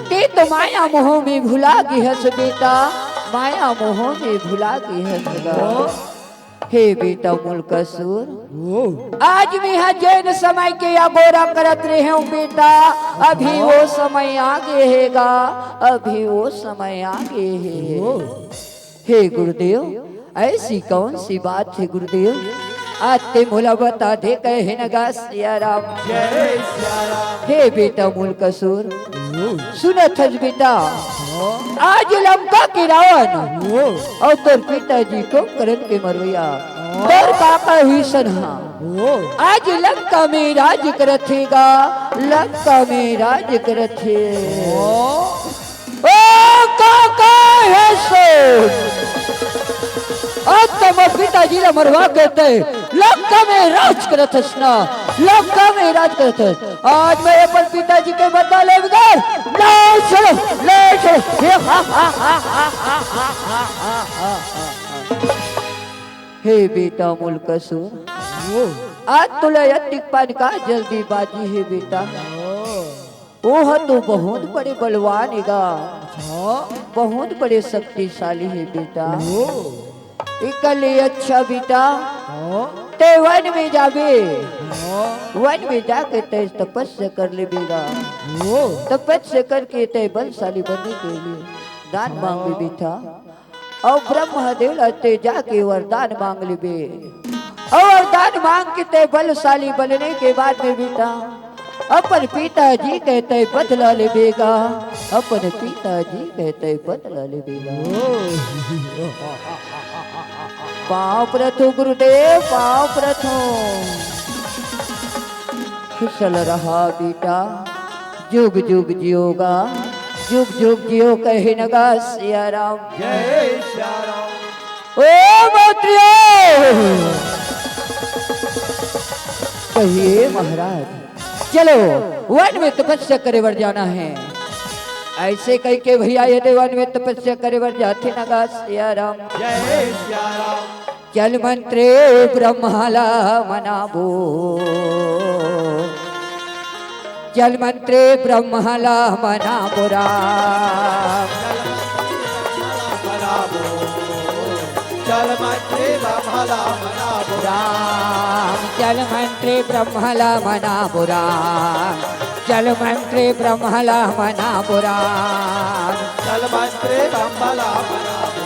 ते तो माया मोह में भुला गई हस बेटा, माया मोह में भुला गई हस। हे बेटा मुल्कसुर, आज मैं यहाँ जैन समय के अगोरा करत रहे हूँ बेटा। अभी वो समय आगे हैगा, अभी वो समय आगे है। हे गुरुदेव ऐसी कौन सी बात है गुरुदेव, आते मोला बता दे कहे नगा सिया राम। हे बेटा मुल्कसुर, सुनत हज बेटा, आज लंका के रावण और तोर पिताजी को करण के मरवैया तोर पापा हुई सनहा आज लंका में राज करथेगा, लंका में राज करथे। ओ काका है सो तुम पिताजी ने मरवा कहते लंका में राज करत ना, लंका में राज करत। आज मैं अपन पिताजी के बदला ले बगैर ले चलो, ले चलो। हे बेटा मुल्कसुर, आज तुला यतिक पान का जल्दी बाजी है बेटा। ओह तो बहुत बड़े बलवान हैगा, बहुत बड़े शक्तिशाली है बेटा। इकले अच्छा बेटा, ते वन में जाबे, वन में जाके ते तपस्या कर ले बेगा। तपस्या करके ते बलशाली बनने के लिए दान मांग ले बेटा। और ब्रह्मदेव लाते जाके वरदान मांग ले बे, और वरदान मांग के ते बलशाली बनने के बाद में बेटा अपन पिताजी कहते बदला ले बेगा, अपन पिताजी कहते बदला ले बेगा। पाँव प्रथु गुरुदेव, पाँव प्रथु। खुशल रहा बेटा, जुग जुग जियोगा, जुग जुग जियो कहे नगा सिया राम। जय सिया राम। ओ मंत्रियों, कहिए महाराज, चलो वन में तपस्या करे बर जाना है। ऐसे कह के भैया ये वन में तपस्या करे बर जाते नगा सिया राम। जय सिया राम। चल मंत्रे ब्रह्माला मनाबो, चल मंत्रे ब्रह्माला मनाबो राम। चल मंत्रे ब्रह्माला मनाबो राम, चल मंत्रे ब्रह्माला मनाबो राम, चल मंत्रे ब्रह्माला मनाबो राम। चल मंत्रे ब्रह्माला मनाबो,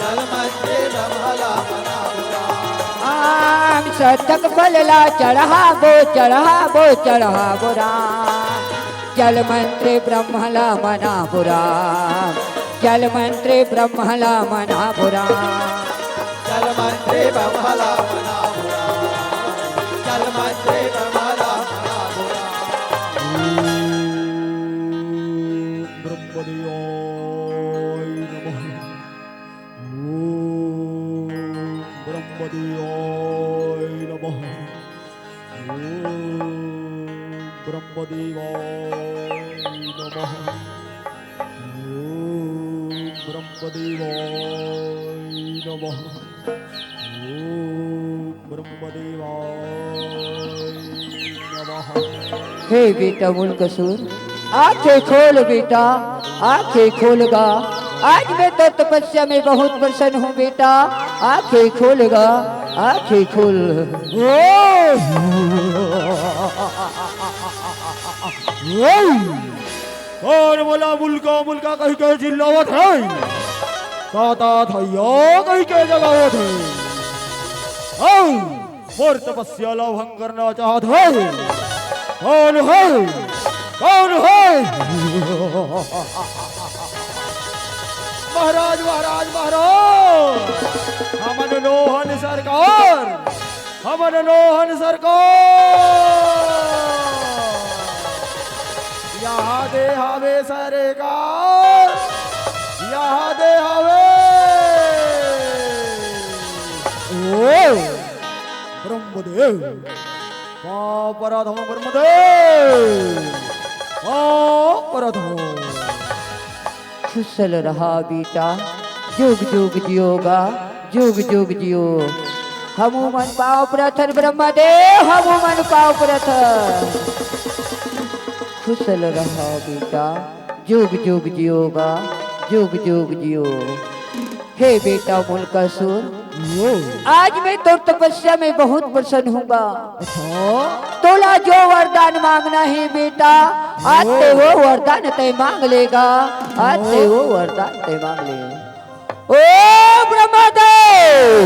चल मंत्रे ब्रह्माला मनाबो राम। शतक बलला चढ़ाबो, चढ़ाबो, चढ़ाबो राम। चल मंत्रे ब्रह्माला मनाबो राम, चल मंत्रे ब्रह्माला मनाबो राम। चल मंत्रे ब्रह्माला मनाबो, चल मचे कमला बड़ा बुरा ब्रह्मदेवाय नमः। ब्रह्मदेवाय नमः। ब्रह्मदेवाय नमः। ब्रह्मदेवाय नमः। ब्रह्मदेवाय नमः। हे बेटा मुल्कसूर, आंखें खोल बेटा, आंखें खोलगा। आज मैं तो तपस्या में बहुत प्रसन्न हूँ बेटा, आंखें खोलगा, आंखें खोल। कौन बोला मुल्का मुल्का कहीं के चिल्लावत है? ताता थैया कहीं के जगावत है? मोर तपस्या ला भंग करना चाहत है? कौन है? कौन है? महाराज महाराज महाराज, हमन नोहन सरकार, हमन नोहन सरकार, यहाँ दे हवे सरकार, यहाँ दे हवे। ब्रह्मदेव पापराधो, ब्रह्मदेव पापराधो। खुशल रहा बेटा, जुग जुग जियोगा, जुग जुग जियो। हमू मन पाव प्रथन ब्रह्मदेव, हमू मन पाव प्रथन। खुशल रहा बेटा, जुग जुग जियोगा, जुग जुग जियो। हे बेटा मुल्कासुर, आज मैं तो तपस्या में बहुत प्रसन्न हूँगा। तोला जो वरदान मांगना है बेटा, आते वो वरदान तय मांग लेगा, आते वो वरदान तय मांग लेगा। ओ ब्रह्मदेव,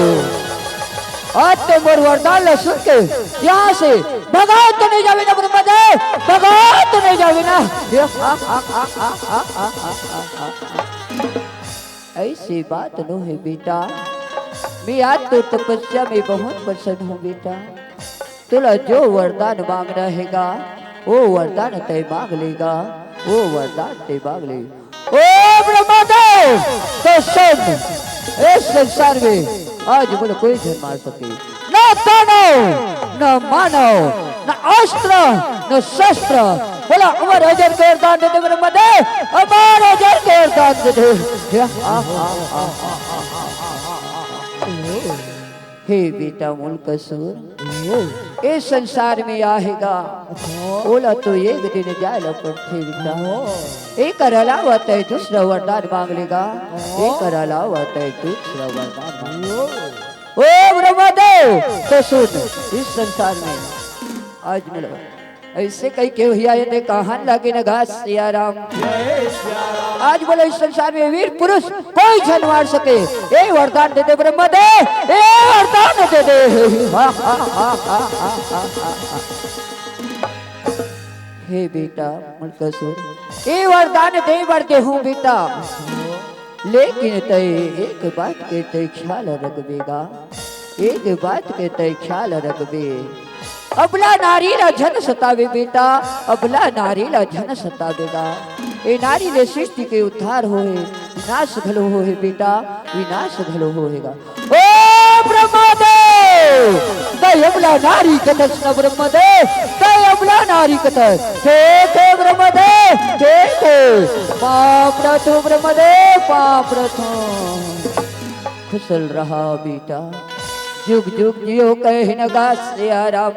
आज तो मोर वरदान ला सुन के यहाँ से भगा तो नहीं जावे ना ब्रह्मदेव, भगा तो नहीं जावे ना। ऐसी बात नो है बेटा, मैं आज तो तपस्या में बहुत प्रसन्न हूँ बेटा। तुला जो वरदान मांगना हैगा, वो वरदान तय मांग लेगा, वो वरदान तय मांग लेगा। ओ ब्रह्मदेव, तो सुन, इस संसार में आज बोले कोई नहीं मार सके, न तानो, न मानव, न अस्त्र, न शस्त्र। बोला अमर अजर के वरदान दे दे ब्रह्मदेव, अमर अजर के वरदान दे दे। हे बेटा मुल्कसूर, इस संसार में आएगा, बोला तो एक दिन जाएगा पड़ते बेटा। एक अलावा तय दूसरा वरदान मांग लेगा, एक अलावा तय दूसरा वरदान मांग लेगा। ओ ब्रह्मदेव, तो सुन, इस संसार में आज मिलो ऐसे कई के भैया ये कहान लगे न घास सिया राम। आज बोले इस संसार में वीर पुरुष कोई जन मार सके, ए वरदान दे दे ब्रह्मदेव, ए वरदान दे दे। हे बेटा मुल्कसूर, ए वरदान दे बढ़ते हूँ बेटा, लेकिन तय एक बात के तय ख्याल रखबेगा, एक बात के तय ख्याल रखबे। अबला नारी ला जन सतावे बेटा, अबला नारी ला जन सतावेगा। ए नारी ले सृष्टि के उद्धार होए, विनाश घलो होए बेटा, विनाश घलो होएगा। ओ ब्रह्मदेव, दय अबला नारी कथस न ब्रह्मदेव, दय अबला नारी कथस। थे ब्रह्मदेव, थे पाप रथो ब्रह्मदेव, पाप रथो। खुशल रहा बेटा, जुग जुग जियो कहे न सिया राम।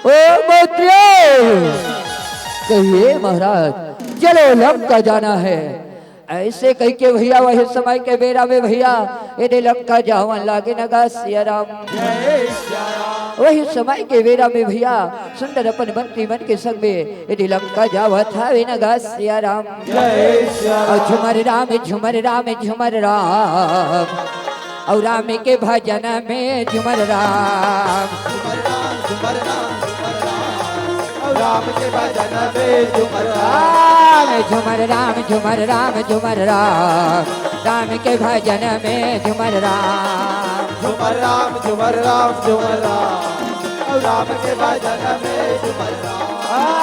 ओ मंत्रियों, कहिए महाराज, चलो लंका जाना है। ऐसे कह के भैया वही समय के बेरा में भैया यदि लंका जावन लागे न सिया राम। वही समय के बेरा में भैया सुंदर अपन मंत्री मन के संग में यदि लंका जावत है न सिया राम। झुमर राम झुमर राम झुमर राम, और राम के भजन में झुमर राम, राम के भजन में झुमर राम, झुमर राम झुमर राम झुमर राम, राम के भजन में झुमर राम, झुमर राम झुमर राम झुमर राम। राम के भजन में झूमर राम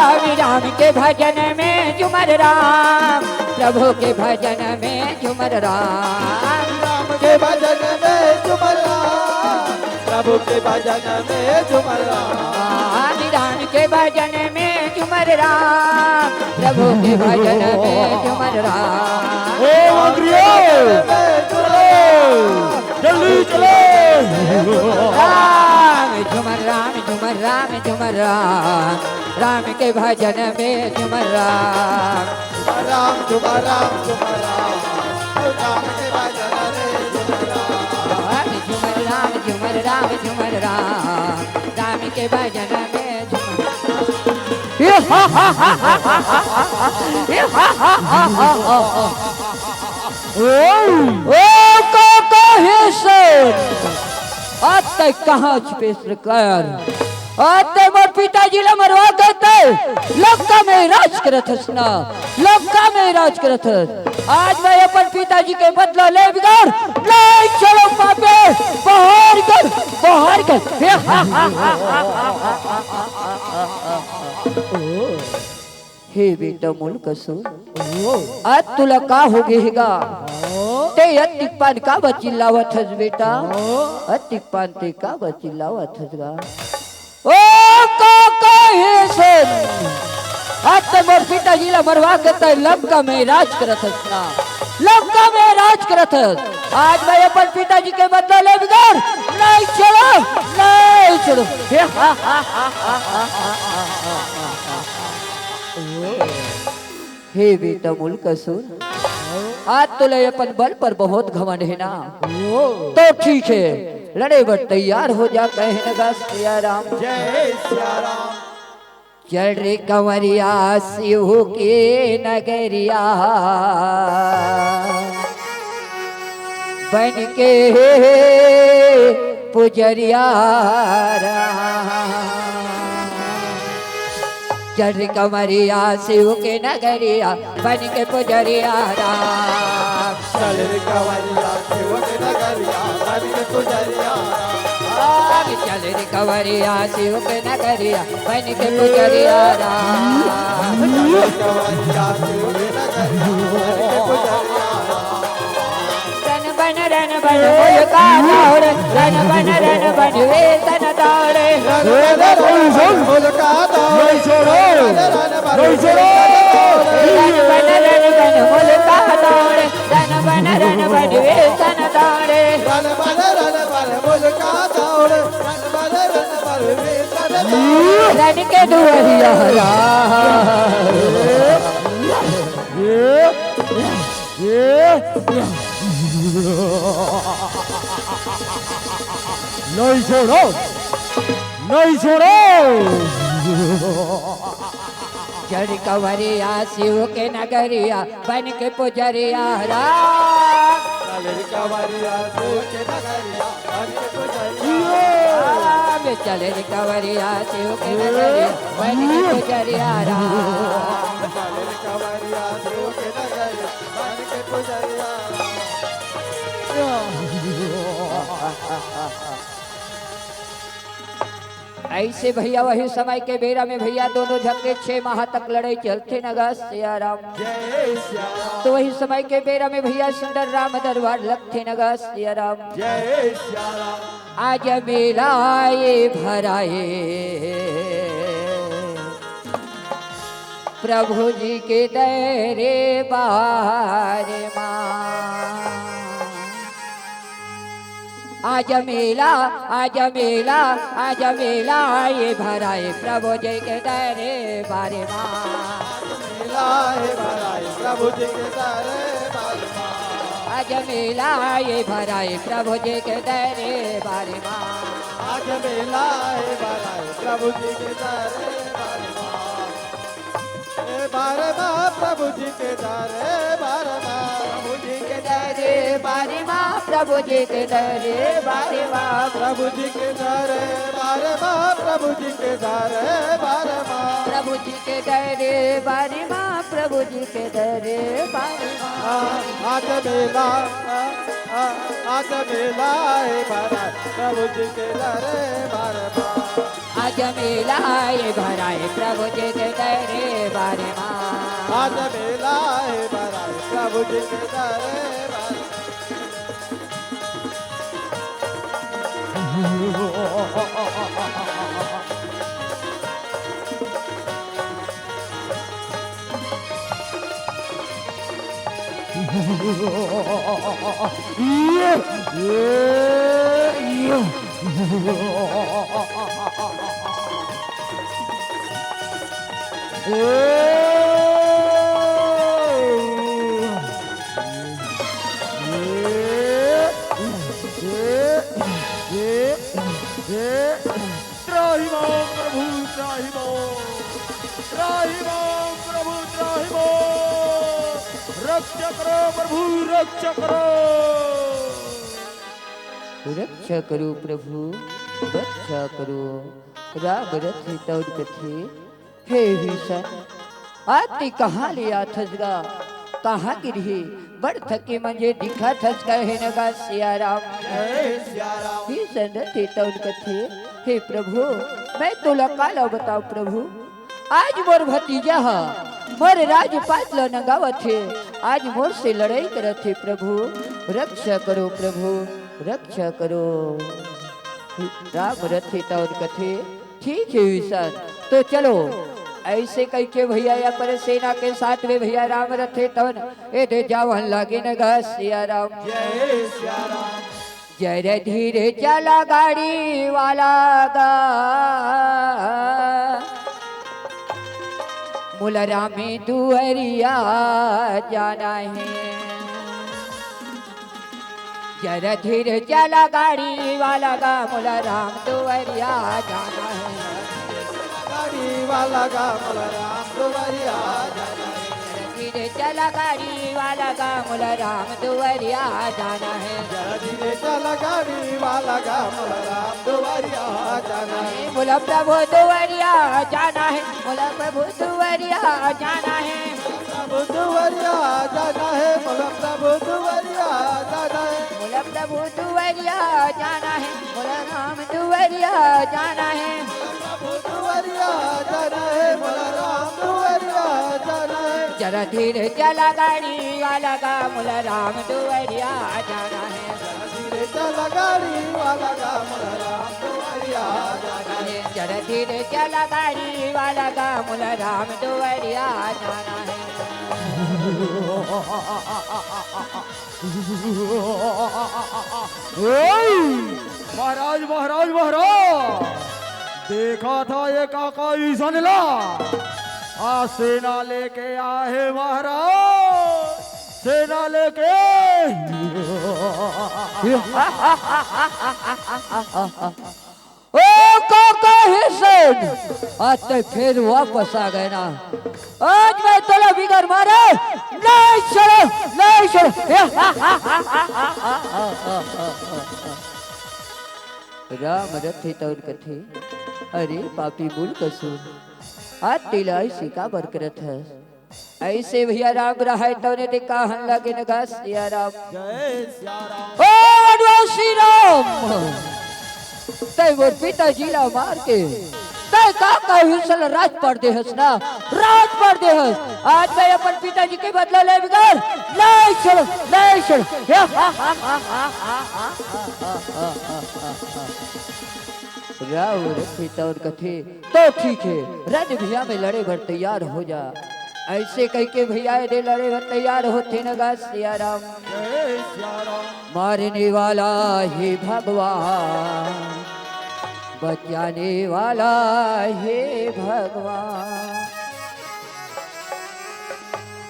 हरि राम के भजन में झूमर राम प्रभु के भजन में झूमर राम राम के भजन में झूमर राम प्रभु के भजन में झूमर राम हरि राम के भजन में झूमर राम प्रभु के भजन में झूमर राम ओ जल्दी चलो राम झूमर राम झूमर राम झूमर राम राम के भजन में झूमर राम राम झूमर राम झूमर राम राम के भजन में झूमर राम झूमर राम झूमर राम झूमर राम राम के भजन में झूमर आज तक कहाँ छुपे सरकार आज तक मोर पिताजी ला मरवा देते लंका में राज करत हस ना लंका में राज करत हस आज मैं अपन पिताजी के बदला ले बिगाड़ नहीं चलो पापे बाहर कर हे बेटा मूल कसो आज तुला का हो गेगा ते अतिक पान का बचिल्लावत हस बेटा अतिक पान ते का बचिल्लावत हसगा ओ काका हे सन आज तक मोर पिताजी ला मरवा के लंका में राज करत हस ना लंका में राज करत हस आज मैं अपन पिताजी के बदला ले बिगाड़ नहीं चलो हे बेटा मूल कसुर आज तुले अपन बल पर बहुत घमंड है ना तो ठीक है लड़े बट तैयार हो जा कहे लगा सिया राम जय सिया राम चल रे कंवरिया शिव के नगरिया बन के पुजरिया चल रे कंवरिया शिव के नगरिया बन के पुजरिया राम चल रे कंवरिया शिव के नगरिया बन के पुजरिया चल रे कंवरिया शिव के नगरिया बन के पुजरिया राम कंवरिया शिव के नगरिया बन के पुजरिया रन बन मुल्का दौड़ रन बन वे तन दौड़े मुल्का नहीं छोड़ो नहीं छोड़ो रन बन मुल्का दौड़े रन बन वे तन दौड़े मुल्का दौड़ रन के दुहरिया नहीं छोड़ो नहीं छोड़ो चढ़ कंवरिया शिव के नगरिया बन के पुजरिया राम कंवरिया शिव के नगरिया बन के राम चल रे कंवरिया शिव के नगरिया बन के पुजरिया राम कंवरिया शिव के नगरिया बन के पुजरिया ऐसे भैया वही समय के बेरा में भैया दोनों झगड़े 6 माह तक लड़ाई चलते नगा सिया राम जय सिया राम तो वही समय के बेरा में भैया सुंदर राम दरबार लगते नगा सिया राम जय सिया राम आज मिलाए भराए प्रभु जी के दरे बारे माँ आज मेला ये भराए प्रभु जी के दरे बारे माँ मिलाए भराए प्रभु जी के दरे बारे माँ आज मेला ये भराए प्रभु जी के दरे बारे माँ आज मिलाए भराए प्रभु जी के दरे बारे माँ बारे माँ प्रभु जी के दरे बारे माँ प्रभु जी के दरे बारे माँ प्रभु जी के दरे बारे माँ प्रभु जी के दरे बारे माँ प्रभु जी के दरे बारे माँ प्रभु जी के दरे बारे माँ प्रभु जी के दरे बारे माँ आज मेला है भरा प्रभु जी के दरे बारे माँ आज मिलाए भराए प्रभु जी के दरबार माँ आज मेला है बराए प्रभु जी के दरबार त्राहिमाम प्रभु त्राहिमाम प्रभु त्राहिमाम रक्षा करो प्रभु रक्षा करो रक्षा करो प्रभु रक्षा करो राम रथी तौर कथे हे भीषण आती कहाँ लिया थसगा कहाँ गिरी बड़ थके मुझे दिखा थस कहे नगा सिया राम भीषण रथी तौर कथे हे प्रभु मैं तो काला बताओ प्रभु आज मोर भतीजा मोर राजपाट लो नगावत है आज मोर से लड़ाई करत है प्रभु रक्षा करो प्रभु रक्षा करो राम रथे तौर कथे ठीक है विशाल तो चलो ऐसे कह के भैया या पर सेना के साथ में भैया राम रथे तवन ए दे जावन लागे न सिया राम जय सिया राम जय धीरे चला गाड़ी वाला गा मुलरा में दुहरिया जाना है जरा धीरे चला गाड़ी वाला गा मुला राम दुवरिया जाना है गाड़ी वाला गा मुला राम दुवरिया जाना है धीरे चला गाड़ी वाला गा मुला राम दुवरिया जाना है जरा धीरे चला गाड़ी वाला गा मुला राम दुवरिया जाना है मुला प्रभु दुवरिया जाना है मुला प्रभु दुवरिया जाना है प्रभु दुवरिया जाना है मुला प्रभु दुवरिया जाना है मुला प्रभु दुवरिया जाना है मुला राम दुवरिया जाना है प्रभु दुवरिया जाना है मुला राम दुवरिया जाना है जरा धीरे चला गाड़ी वाला गा मुला राम दुवरिया जाना है धीरे चला गाड़ी वाला गा मुला राम दुवरिया जाना है जरा धीरे चला गाड़ी वाला गा मुला राम दुवरिया जाना है महाराज महाराज महाराज देखा था ये काका ईसन ला आ सेना लेके आए महाराज सेना लेके ओ काका हिसन आज तो फिर वापस आ गए ना आज मैं तला बिगर मारे नहीं छोड़ो नहीं छोड़ो राम रथे तौर कथे अरे पापी बुल कसूर आज तिलाई सिका बरकरत है ऐसे भैया राम रहा तो ने देखा हन लगे नगा सिया राम जय सिया राम ओ अडवासी राम तय वो पिताजी ला मार के तय काका हिसल राज पर दे हस ना राज पर दे हस आज मैं अपन पिताजी के बदला ले बिगाड़ नहीं छोड़ो नहीं छोड़ो राव रखे तौर कथे तो ठीक है रन भैया में लड़े भर तैयार हो जा ऐसे कह के भैया रे लड़े भर तैयार होते नगा सिया राम जय सिया राम मारने वाला हे भगवान बचाने वाला हे भगवान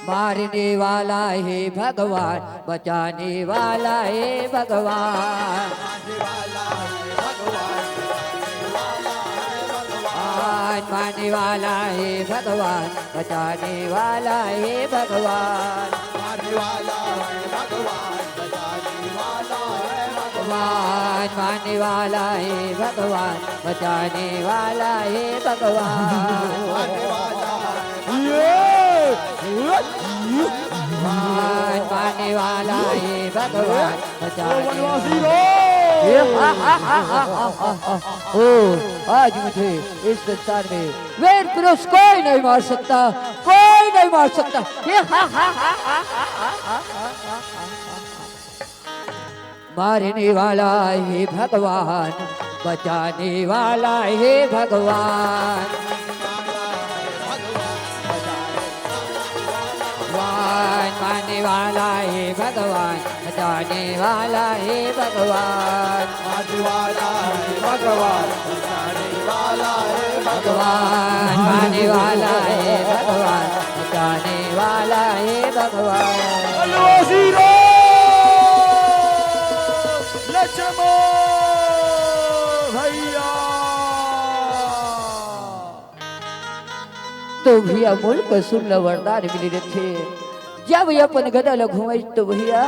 मारने वाला हे भगवान बचाने वाला हे भगवान मारने वाला हे भगवान बचाने वाला हे भगवान मारने वाला है भगवान बचाने वाला है भगवान मारने वाला हे भगवान बचाने वाला हे भगवान भगवान मारने वाला हे भगवान बचाने वनवासी रो ओ आज मुझे इस संसार में वीर पुरुष कोई नहीं मार सकता, कोई नहीं मार सकता। मारने वाला है भगवान, बचाने वाला है भगवान, मारने वाला है भगवान, बचाने वाला है भगवान, मारने वाला है भगवान, बचाने वाला है भगवान, मारने वाला है भगवान, बचाने वाला है भगवान। लक्ष्मण भैया तो भैया मूल को सुन लो वरदान मिली रखे, जब अपन गदल घूमे तो भैया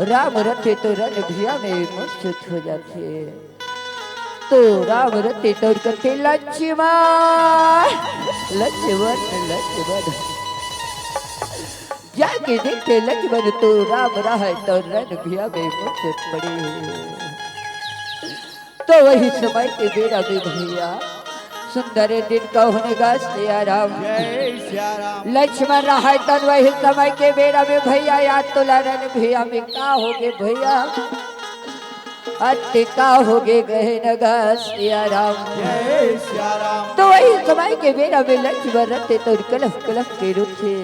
राम रथे तो रन भैया में मूर्छित हो जाते, तो राम रथे तो करते लक्ष्मण लक्ष्मण लक्ष्मण, जाके देखते लक्ष्मण तो राम रहा तो रन भैया में मूर्छित पड़ी। तो वही समय के बेड़ा में भैया सुंदर दिन का होने का सिया राम, लक्ष्मण रहा तन वही समय के बेड़ा में भैया याद तो लड़न भैया में का हो गए भैया, अत्ते का हो गए गए नगा सिया राम। तो वही समय के बेड़ा में लक्ष्मण रहते तो कलफ कलफ के रुखे,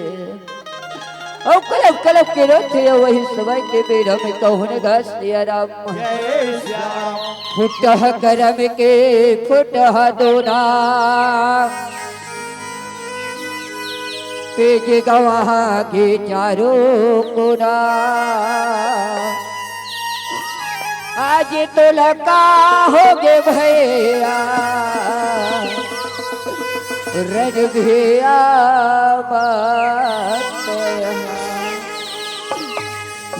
और कलफ कलफ के रोते वही समय के बेड़ा में कहने गा सिया राम। फुटह करम के फुटह दोना, पेज गवाह के चारों कोना, आज तो लका हो गे भैया रज भैया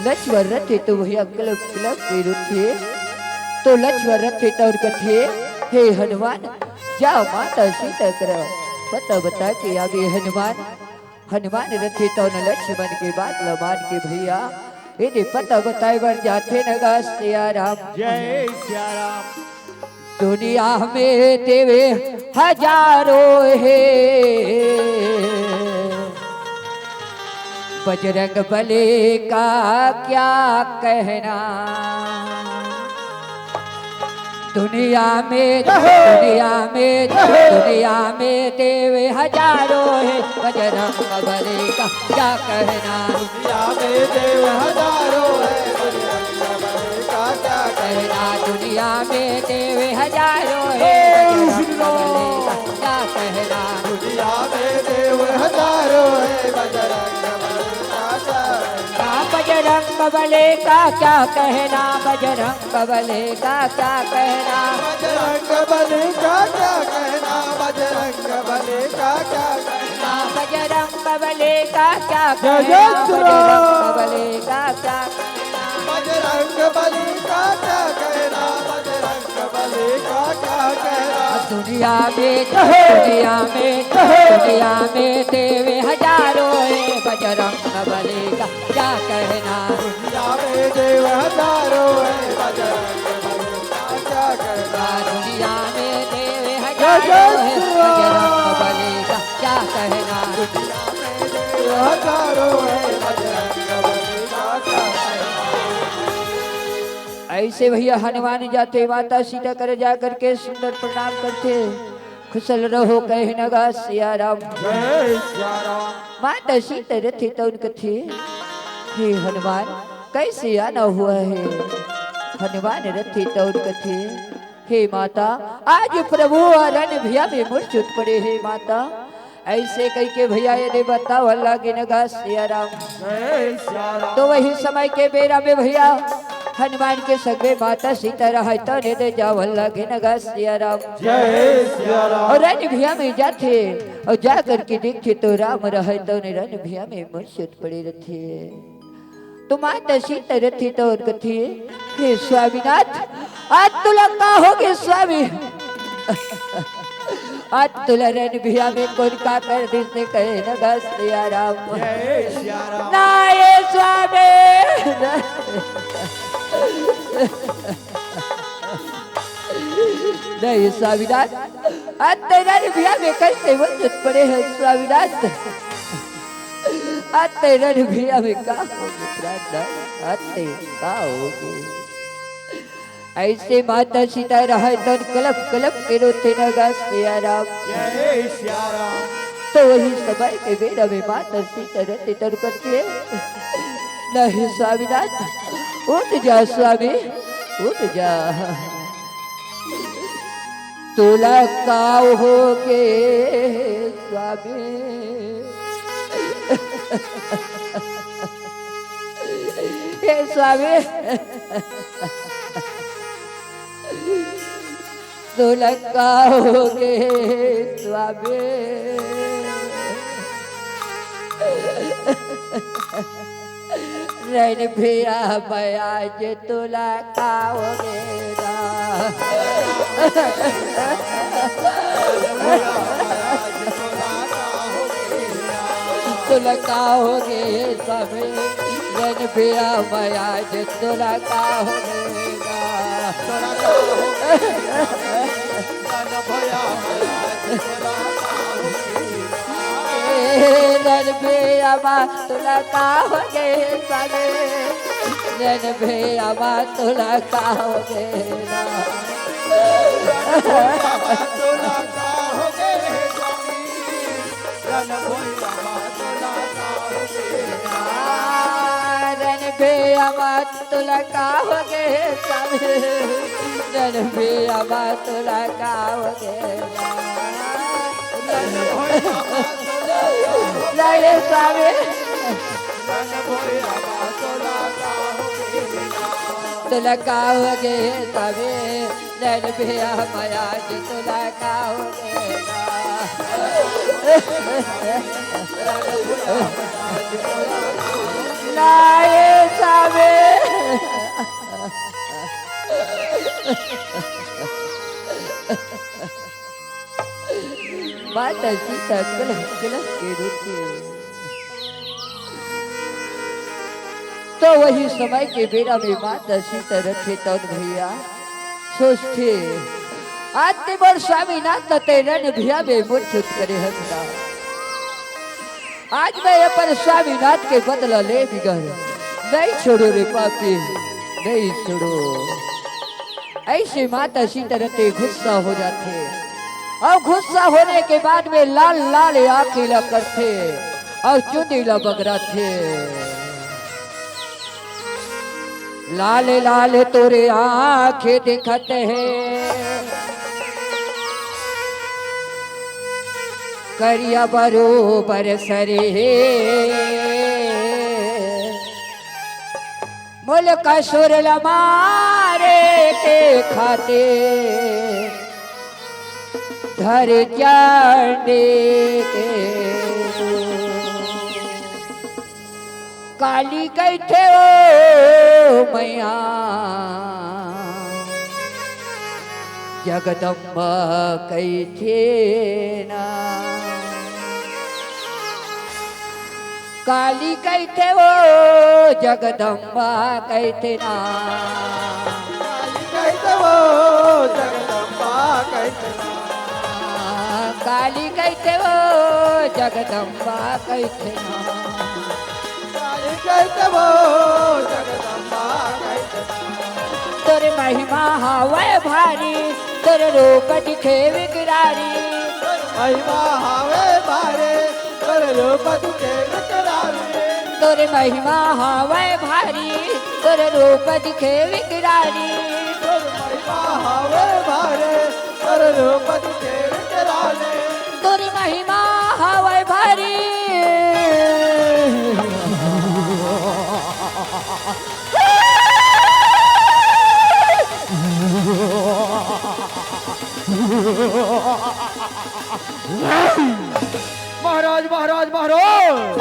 लक्ष्मण रथे तो भैया क्लब क्लब के रुथे, तो लक्ष्मण रथे तो कथे हे हनुमान जा माता सीता कर पता बता के आगे हनुमान, हनुमान रथे तो न लक्ष्मण के बात लमान के भैया इन्हें पता बताए बर जाते नगा सिया राम। जय सिया राम। दुनिया में देवे हजारों है, बजरंग बली का क्या कहना, दुनिया में देवे हजारों है, बजरंग बली का क्या कहना, दुनिया में देव हजारों है, बजरंग बली का क्या कहना, दुनिया में देवे हजारों है, बजरंग बली का क्या कहना, दुनिया में देव हजारों है, बजरंग बजरंग बली का क्या कहना, बजरंग बली का क्या कहना, बजरंग बली का क्या कहना, बजरंग बली का क्या कहना, बजरंग बली का क्या कहना, बजरंग बली का क्या कहना, बजरंग बली का क्या कहना, बजरंग बली का क्या कहना, दुनिया में देवे हजारों है, बजरंग बली का क्या कहना, दुनिया में देव हजारों है, बजरंग बली का क्या कहना, दुनिया में देवे हजारों है, बजरंग बली का क्या कहना, दुनिया में देव हजारों है, बजरंग बली का क्या कहना। ऐसे भैया हनुमान जाते माता सीता कर जा करके सुंदर प्रणाम करते, खुशल रहो कहे नगा सिया राम। जय सिया राम। माता सीता रथी तो उनके थे हे हनुमान कैसे आना हुआ है, हनुमान रथी तो उनके थे हे माता आज प्रभु अरण भैया में मूर्छित पड़े हे माता, ऐसे कह के भैया ये बताओ अल्लाह के नगा सिया राम। जय सिया राम। तो वही समय के बेरा में भैया हनुमान के सगे माता सीता रहा तो ने दे जाओ अल्लाह के नगा सिया राम। जय सिया राम। और रण भैया में जाते और जा करके देखते तो राम रहे तो ने रण भैया में मूर्छित पड़े रहते, तो माता सीता रहती तो और कथी हे स्वामीनाथ आज तुला का हो गए स्वामी, आज तुला रण भैया में कौन का कर दे से कहे नगा सिया राम। जय सिया राम। ना ये स्वामी नहीं स्वामीनाथ, आज तेरा भैया में कैसे वंचित पड़े हैं स्वामीनाथ। आज तेरा भैया में क्या होगी प्रार्थना, आज क्या होगी। ऐसे माता सीता रहा तन कलप कलप के रोते न गा सिया राम। जय सिया राम। तो वही समय के बेड़ा में माता सीता रहते तन करके नहीं स्वामीनाथ, उठ जा स्वामी उठ जा। तुला काव हो के स्वामी, हे स्वामी तुला काव हो के स्वामी। रैन भैया मैं आज तुला काओगे ना। तुला काओगे सभी, रैन भैया मैं आज तुला काओगे ना। रन भैया तुला काओगे सभी, रन भैया तुला काओगे ना। तुला काओगे स्वामी, रन भैया तुला काओगे रन भैया तुला काओगे सभी, रन भैया तुला काओगे लड़े स्वामी। तुला काओगे सभी, रन भैया माया तुला काओगे लड़े स्वामी। माता सीता कलह कलह के रोते। तो वही समय के बेड़ा में माता सीता रखे तन भैया सोचते आते बड़ स्वामीनाथ तेरन भैया में मूर्छित करे हंसना। आज मैं अपन स्वामीनाथ के बदला ले बिगड़ नहीं छोड़ो रे पापी नहीं छोड़ो। ऐसे माता सीता रहते गुस्सा हो जाते और गुस्सा होने के बाद में लाल लाल आंखें ला करते और चुंदीला बगराते। लाल लाल तोरे आंखें दिखते हैं, करिया बरोबर सरे मुल्क सुर मारे के खाते धर जाने के। काली कैथे ओ मैया जगदम्बा कैथे ना। काली कैथे ओ जगदम्बा कैथे ना। कैसे वो जगदम्बा कैसे ना। काली कैथे ओ जगदम्बा कैथे ना। कैसे वो जगदम्बा कैसे ना। तोरे महिमा हवे भारी, तोरे रूप दिखे विकरारी। महिमा हावे भारे, कर लो पति के विकरारी। तोरे महिमा हवे भारी, तोरे रूप दिखे विकरारी। महिमा हावे भारे, कर लो पति के विकरारी। तोरी महिमा हवे भारी। महाराज महाराज महाराज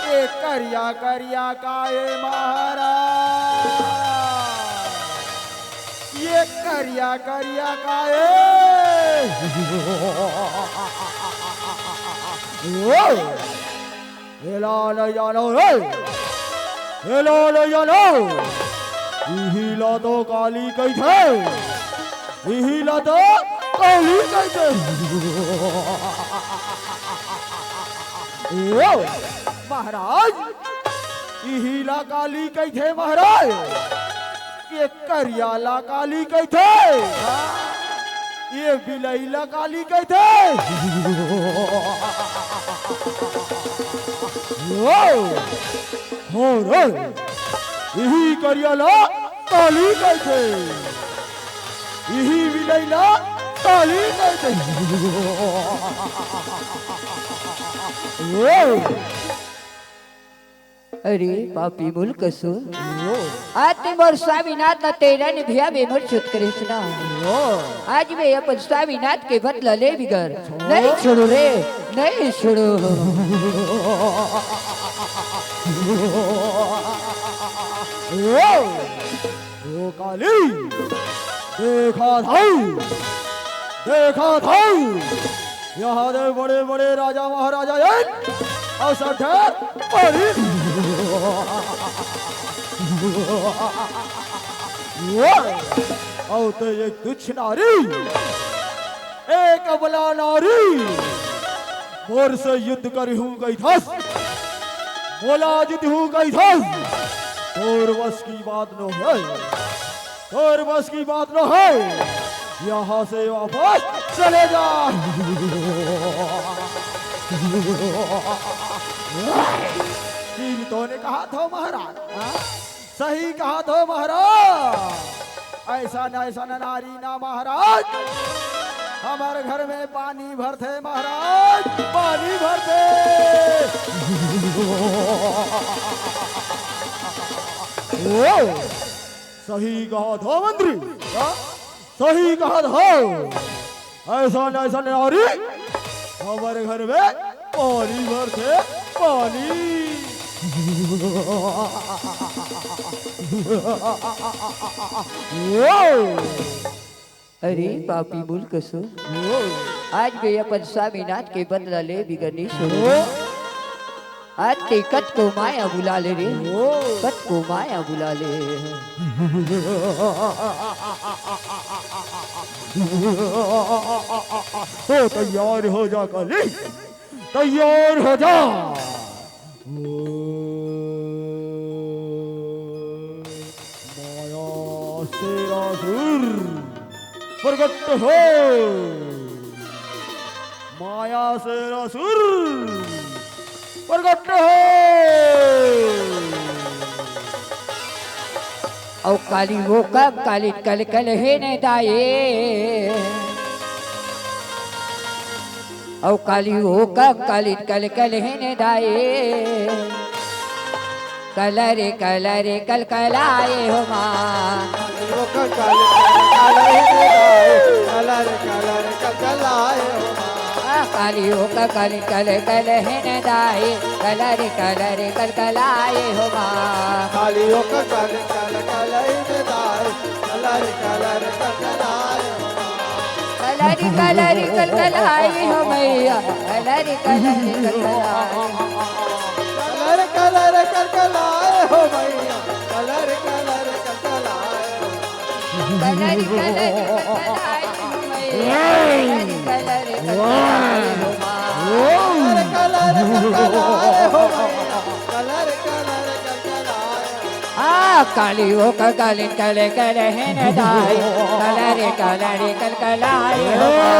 ये करिया करिया काए महाराज, ये करिया करिया काए। हेलो लो जानो रे, हेलो लो जानो। हिला तो काली कैसे हिला तो काली कैसे ओ महाराज हिला काली कैसे महाराज ये करियाला काली कैसे ये बिलैला काली कैसे हो रे यही करियाला काली कैसे यही बिलैला काली कैसे अरे पापी मुल्क सुन आते मोर स्वामीनाथ न तेरा ने भिया बेमोर छुत कृष्णा आज वे अपन स्वामीनाथ के बदला ले बिगर नहीं छोड़ो रे नहीं छोड़ो ओ काली देखा था यहाँ दे बड़े बड़े राजा महाराजा अवसर और तो एक तुच्छ नारी एक अबला नारी मोर से युद्ध करी हूँ गई था बोला जित हूँ गई था और बस की बात न है और बस की बात न है यहाँ से वापस चले जा तो ने कहा था महाराज सही कहा था महाराज ऐसा न नारी ना महाराज हमारे घर में पानी भरते महाराज पानी भरते सही कहा था मंत्री सही कहा था ऐसा नारी हमारे घर में पानी भरते पानी अरे पापी मुल्क सुन आज वे अपन स्वामीनाथ के बदला ले बिगड़नी सुनो आज ते कत को माया बुला ले रे कत को माया बुला ले तो तैयार हो जा काली तैयार हो जा माया तेरा सुर प्रकट हो माया से रसुर प्रकट हो औ काली वो कब काली कल कल है ने दाए औ काली वो कब काली कल कल है ने दाए कलरे कलरे कल कलाए हो माँ काली हो का काली कल कल है न दाए कलरे कलरे कल कलाए हो माँ काली हो का काली कल कल है दाए कलर कलर कलाए कलरी कलरी कल कलाए हो मैया कलरी कलरी कल कलाए कलर कलर कलाए हो मैया कलर कलर कलाए कलरी कलरी कल कलाए हो मैया कलरी कलरी कल कलाए हो माँ कलर कलाए हो मैया कलर कलर कलाए आ काली हो का काली कल कल है न दाए कलरे कलरे कल कलाए हो माँ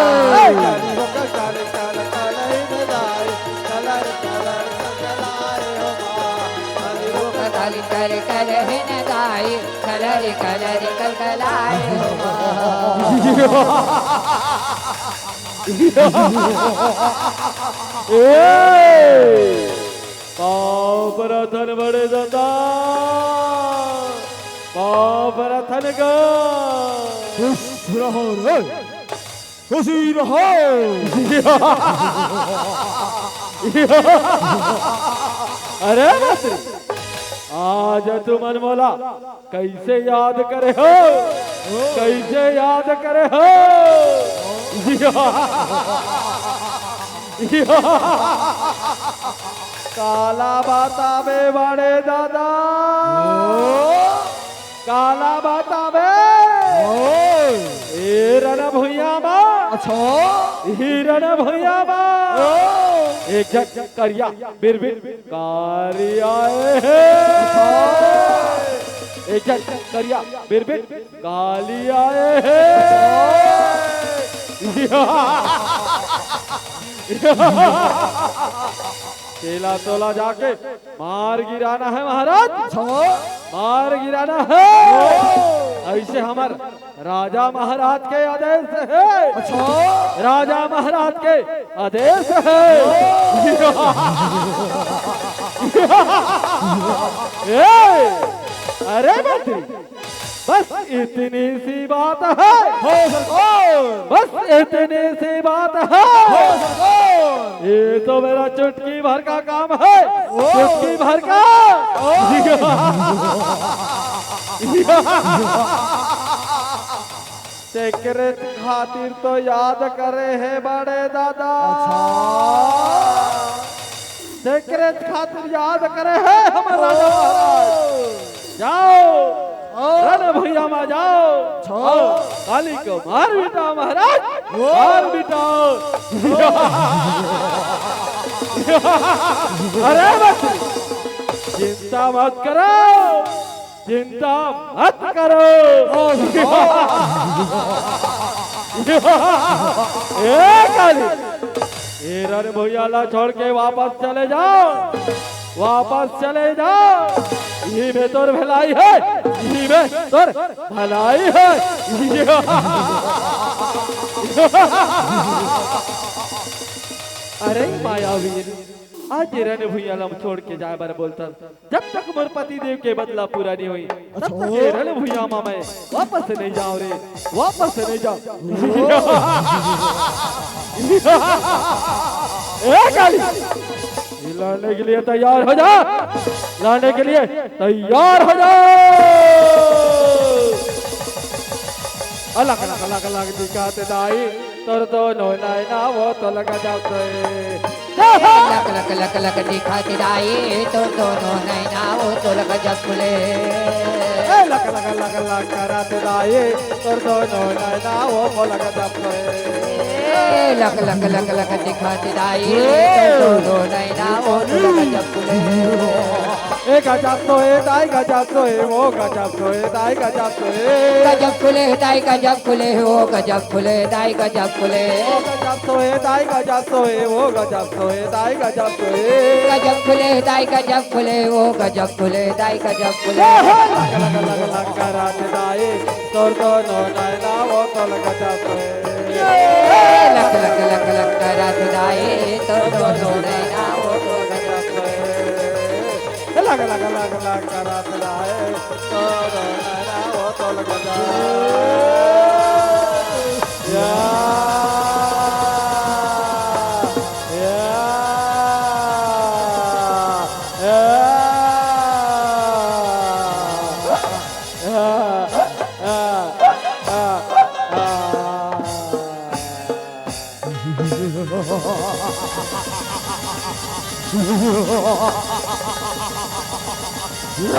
काली हो का काली कल कल है दाए कलर कलर कलाए हो काली हो का काली कल कल है न दाए कलरे कलरे कल कलाए हो माँ पाप रथन बड़े दादा पाप रथन का खुश रहो रे खुशी रहो अरे मंत्री आज तुम अनमोला कैसे याद करे हो कैसे याद करे हो काला बाता में बड़े दादा काला बाता में हिरण भुइया बा अच्छा हिरण भुइया बा एक जग करिया बिरबिर कारिया एक जग करिया बिरबिर कालिया तेला तोला जाके मार गिराना है महाराज मार गिराना है ऐसे हमार राजा महाराज के आदेश है अच्छा राजा महाराज के आदेश है अरे मंत्री बस इतनी सी बात है बस इतनी सी बात है ये तो मेरा चुटकी भर का काम है चुटकी भर का सेक्रेट खातिर तो याद करे है बड़े दादा सेक्रेट खातिर याद करे है हमारा जाओ रण भैया में जाओ काली को मार बिटाओ महाराज मार बिटाओ अरे मत चिंता मत करो चिंता मत करो काली रण भैया ला छोड़ के वापस चले जाओ वापस चले जाओ यही में तोर भलाई है यही में तोर भलाई है अरे मायावीर आज रण भैया लम छोड़ के जाए बार बोलता जब तक मोर पति देव के बदला पूरा नहीं हुई तब तक ये रण भैया माँ मैं वापस नहीं जाऊं रे वापस नहीं जाऊं लाने के लिए तैयार हो जा लाने के लिए तैयार हो जा अलग अलग अलग अलग दिखाते दाई तोर तो नो ना वो तो लगा जाते लक लक लक लक दिखाते दाई तो दोनों नैना वो तो लगा जब खुले लग लग लग लग कराते दाई तोर तो नो ना वो लगा जाते लक लक लक लक दिखाते दाई तो दोनों नैना वो तो लगा जब खुले गजब तो है दाई गजब तो है वो गजब तो है दाई गजब तो है गजब खुले दाई गजब खुले वो गजब खुले दाई गजब खुले गजब तो है दाई गजब तो है वो गजब तो है दाई गजब तो है गजब खुले दाई गजब खुले वो गजब खुले दाई गजब खुले लग लग लग लग कराते दाई तोर तो नो नैना वो तो लगा जाते लक लक लक लक कराते दाई तो दोनों नैना वो तो लगा जब खुले लग लग लग लग कराते दाई तोर नैना वो तो लगा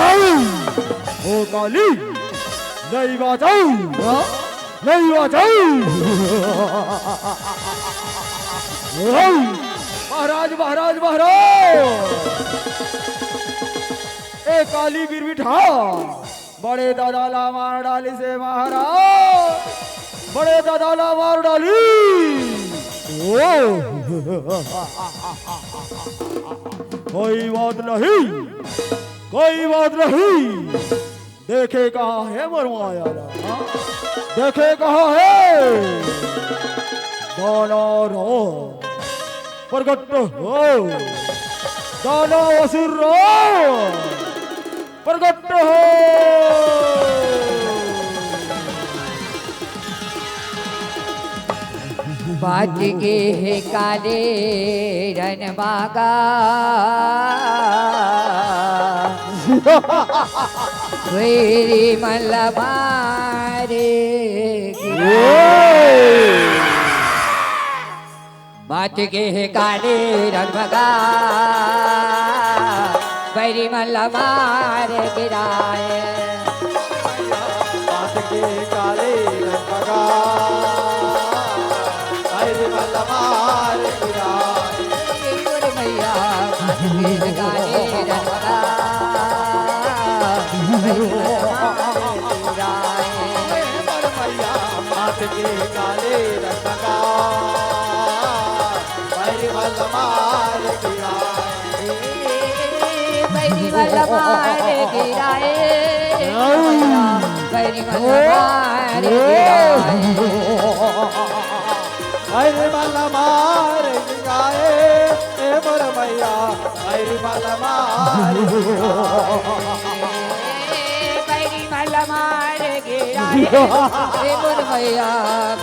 ओ काली नहीं बचाऊ नहीं बचाऊ महाराज महाराज महाराज ए काली बीर बिठा बड़े दादा ला मार डाली से महाराज बड़े दादा ला मार डाली कोई बात नहीं कोई बात नहीं देखे कहाँ है मरवाया देखे कहाँ है दानव रो प्रकट हो दानव असुर रो प्रकट हो बाज गे है काले रन बागा वेरी मल्लबारे बाज गे है काले रन बागा वेरी मल्लबार गिराए बात के काले रंग का मल मार गिराए बैरी मल मार गिराए बैरी मल मार गिराए अरे मल मार गिराए ए मोर मैया अरे मल मार बैरी मल मार गिराए ए मोर मैया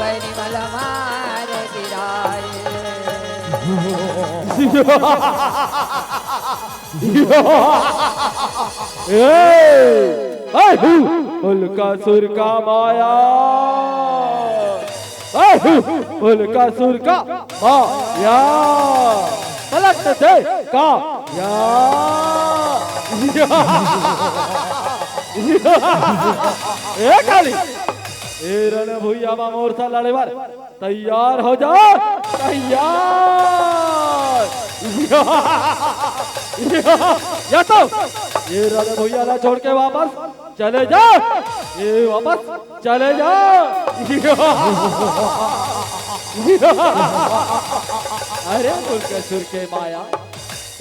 बैरी मल मार गिराए उल्का सुर का माया उल्का सुर का माया पलट दे का या ए काली ए रण भुइया मा मोरसा लड़े बार तैयार हो जा तैयार या तो ये रण भुइया ना छोड़ के वापस चले जा ये वापस चले जा अरे सुर के माया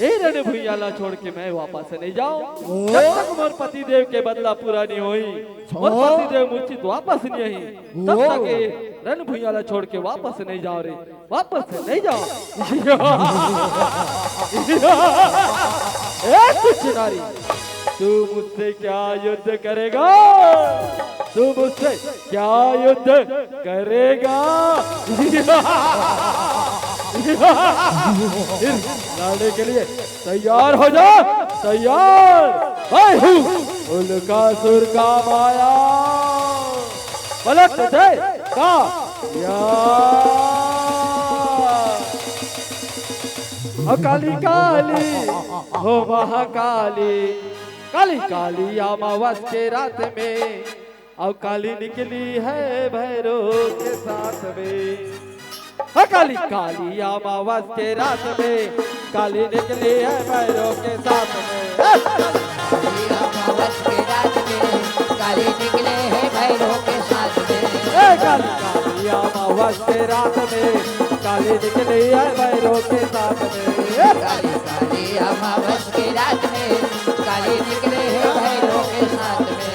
ए रण भुइया ला छोड़ के मैं वापस नहीं जाऊं जब तक मोर पति देव के बदला पूरा नहीं होई मोर पति देव मुझे वापस नहीं आई तब तक ए रण भुइया ला छोड़ के वापस नहीं जाओ रे वापस नहीं जाओ ए कुछ नारी तू मुझसे क्या युद्ध करेगा तू मुझसे क्या युद्ध करेगा लड़ने के लिए तैयार हो जा तैयार उल्का सुर का माया पलट दे का या काली काली हो महाकाली काली काली अमावस के रात में अब काली निकली है भैरव के साथ में काली काली अमावस के रात में काली निकली है भैरव के साथ में अमावस के रात में काली निकले हैं भैरव के साथ में काली काली अमावस के रात में काली निकली है भैरव के साथ में काली काली अमावस के रात में काली निकले हैं भैरव के साथ में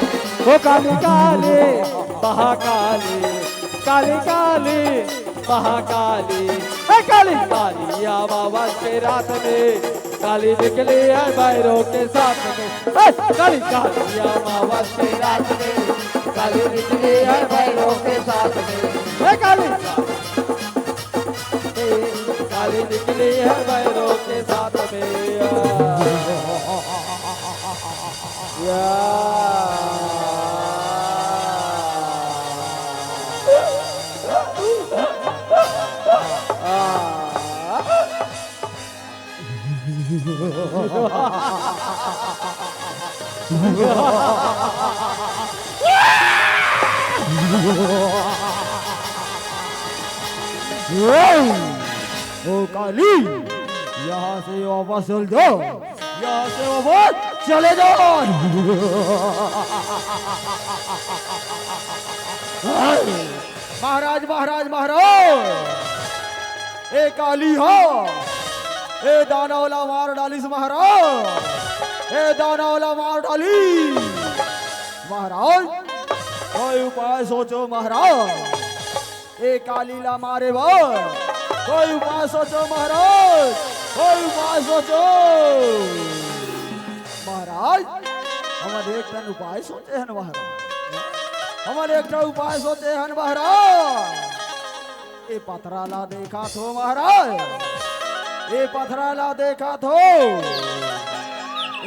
वो काली काली महाकाली काली काली महाकाली काली काली अमावस के रात में काली निकली है भैरव के साथ में काली काली अमावस के रात में काली निकली है भैरव के साथ में काली काली निकली है भैरव के साथ में या ओ काली यहाँ से वापस चल जाओ यहाँ से वापस चले जाओ महाराज महाराज महाराज ए काली हो ए दानवला मार डाली से महाराज ए दानवला मार डाली महाराज कोई उपाय सोचो महाराज ए कालीला मारे वो कोई उपाय सोचो महाराज कोई उपाय सोचो महाराज हमारे एक टन उपाय सोचे हैं महाराज हमारे एक टन उपाय सोचे हैं महाराज ए पथराला देखा थो महाराज ए पथराला देखा थो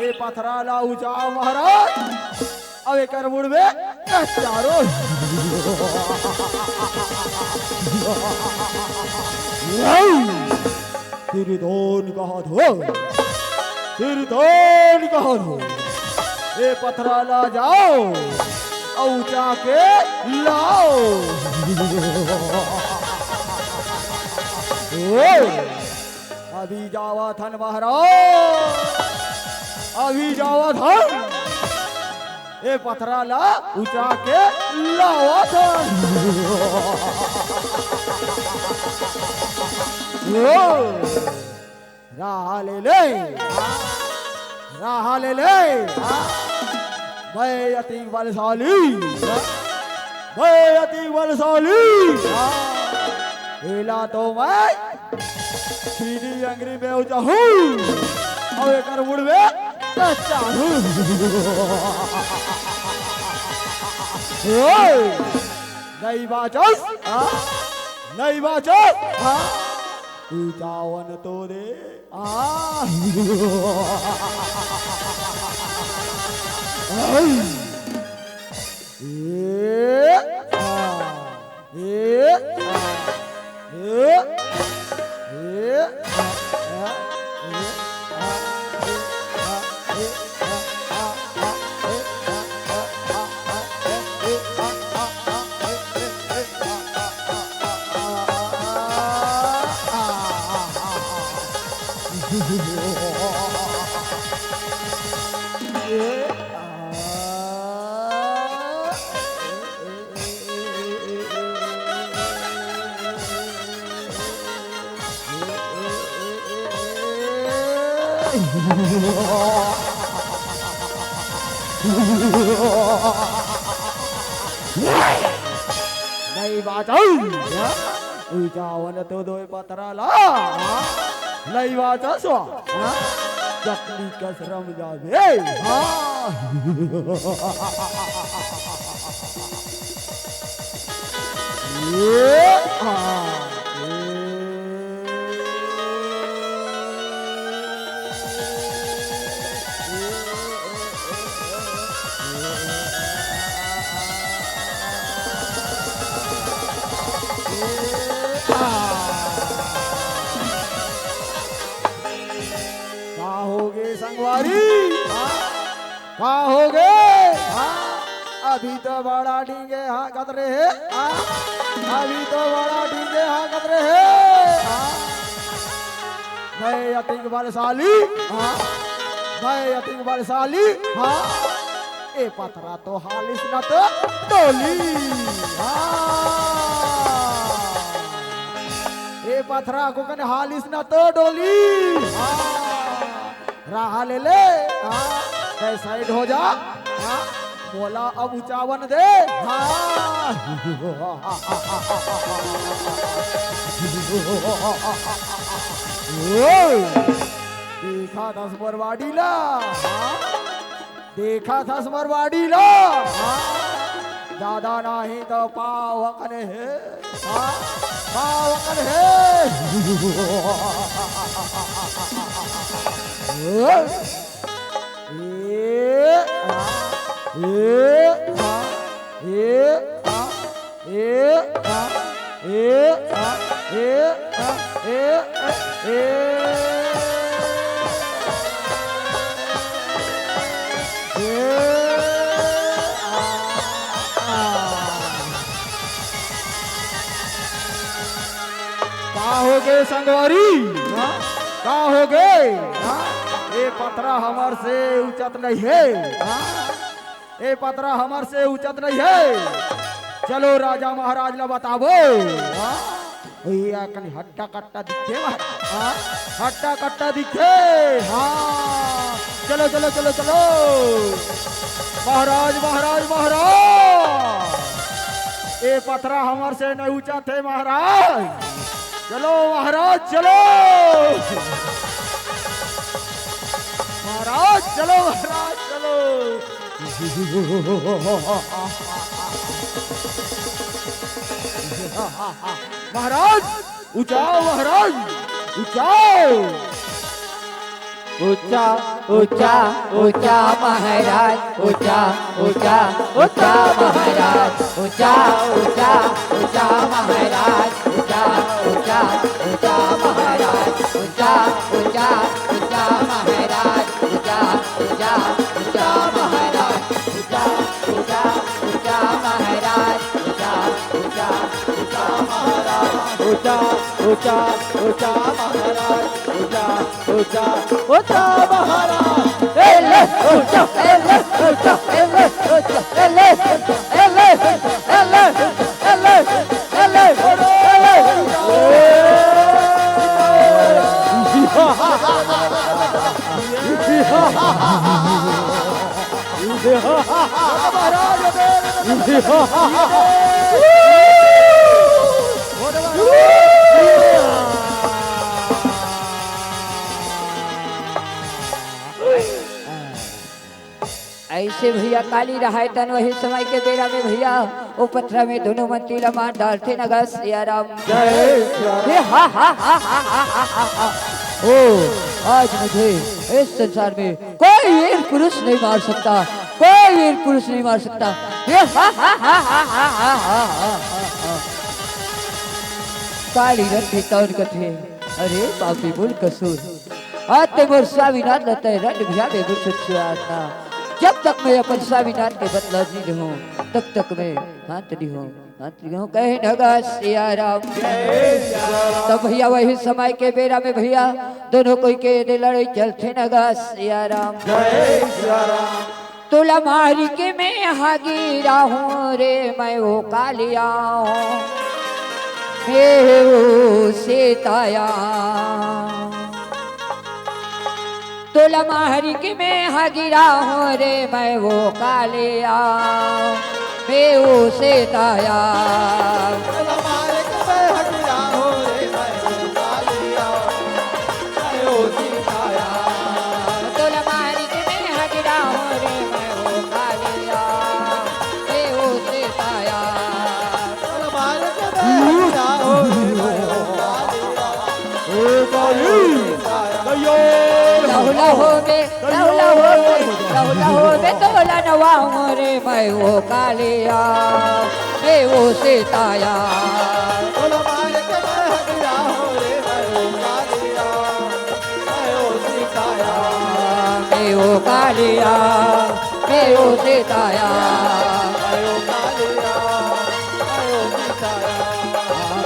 ए पथराला ऊंचा महाराज अब एक मुड़ में चारों सिरधोन कहा धो सिरधोन कहा धो ए पथराला जाओ ऊंचा के लाओ अभी जावा थन महाराज अभी जावा थन ए पथराला ऊंचा के लावा थन राह ले ले, राह ले ले, मैं अति बलशाली, मैं अति बलशाली, हिला तो मैं सीधी अंगरी में हो जाऊं, और एक मुड़ में कच्चा हूँ। नहीं बाचस, नहीं बाचस, तू चावन तो दे, नहीं बाचाऊ, जावन तो दो पतरा ला, नहीं बाचा स्वा, चटनी कसरम जावे, कहाँ हो गए? अभी तो बड़ा डींगे हाँ कतरे है, अभी तो बड़ा डींगे हाँ कतरे है। मैं अतिक बलशाली, मैं अतिक बलशाली, ए पथरा तो हालिस न तो डोली, ए पथरा को कने हालिस न तो डोली, राह ले ले, साइड हो जा, बोला अब उचावन दे, देखा था मरवाड़ी ला, देखा था मरवाड़ी ला, दादा नहीं तो पावकन है, पावकन है, कहाँ हो गए संगवारी, कहाँ हो गए? ये पत्रा हमार से उचत नहीं है, ये पत्रा हमार से उचत नहीं है। चलो राजा महाराज ला बतावो, भैया कहीं हट्टा कट्टा दिखे, हट्टा कट्टा दिखे, चलो चलो चलो चलो, महाराज महाराज महाराज, ये पत्रा हमार से नहीं उचत है महाराज, चलो महाराज चलो, महाराज चलो, महाराज चलो, महाराज उचाओ, महाराज उचाओ, ऊंचा ऊंचा ऊंचा महाराज, ऊंचा ऊंचा ऊंचा महाराज, ऊंचा ऊंचा ऊंचा महाराज, ऊंचा ऊंचा ऊंचा महाराज, ऊंचा ऊंचा ऊंचा महाराज, ऊंचा ऊंचा ऊंचा महाराज, ऊंचा ऊंचा ऊंचा महाराज, ऊंचा ऊंचा ऊंचा महाराज, ऊंचा ऊंचा ऊंचा महाराज, ऊंचा ऊंचा ऊंचा महाराज, ele ऊंचा, ele ऊंचा, ele ऊंचा, ele ele ele ele ele महाराज ऐसे भैया काली रहाय तन वही समय के बेरा में भैया वो पथरा में दोनों मंत्री लमान डालते नगा सिया राम हे हा हा हा हा हा हा हा हा। ओ आज मुझे इस संसार में कोई वीर पुरुष नहीं मार सकता, कोई वीर पुरुष नहीं मार सकता। हे हा हा हा हा हा हा हा हा हा। काली रथी तौर कथे अरे पापी बोल कसूर आते मोर स्वामीनाथ लते रट भैया में गुरु सुना। जब तक मैं अपन स्वामीनाथ के बदला नहीं हूँ तब तक मैं शांत नहीं हूँ कहे नगा सिया राम। तब भैया वही समय के बेरा में भैया दोनों कोई के लड़े चलते नगा सिया राम। तुला मारी के मैं हागिरा हूँ रे मैं वो कालिया हूँ हे वो सीताया। तुला मारी के मैं हागिरा हूँ रे मैं वो कालिया मैं वो सीताया। हमारे कबे हटिया हो रे मैं कालिया मैं ओ सीताया। तुला मारी के मैं हागिरा हूँ रे मैं वो कालिया मैं वो सीताया। हमारे कबे हटिया हो रे मैं कालिया लहू लहू में तोला नवा हूँ रे मैं वो कालिया मैं वो सीताया। हमारे कबे हटिया हो रे मैं कालिया मैं ओ सीताया। मैं वो कालिया मैं वो सीताया।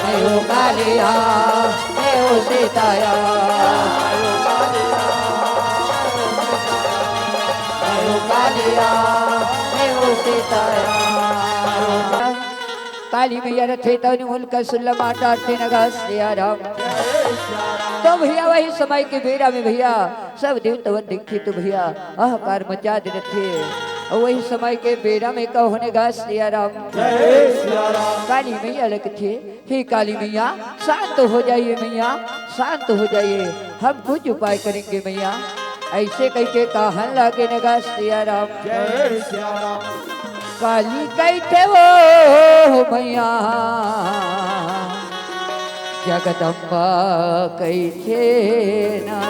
मैं ओ कालिया मैं ओ सीताया। मैं वो कालिया मैं वो सीताया। काली मैया रथे तनु उनका सुल्ला माटा नगा सिया राम। तो भैया वही समय के बेरा में भैया सब देवता दिखे तो भैया आहाकार मचा दे रखे। और वही समय के बेरा में कहोने गा सिया राम। काली मैया लगथे हे काली मैया शांत हो जाइए मैया शांत हो जाइए हम कुछ उपाय करेंगे मैया। ऐसे कह के कहन लागे नगा सिया राम। काली कहते वो मैया जगदम्बा कहते ना।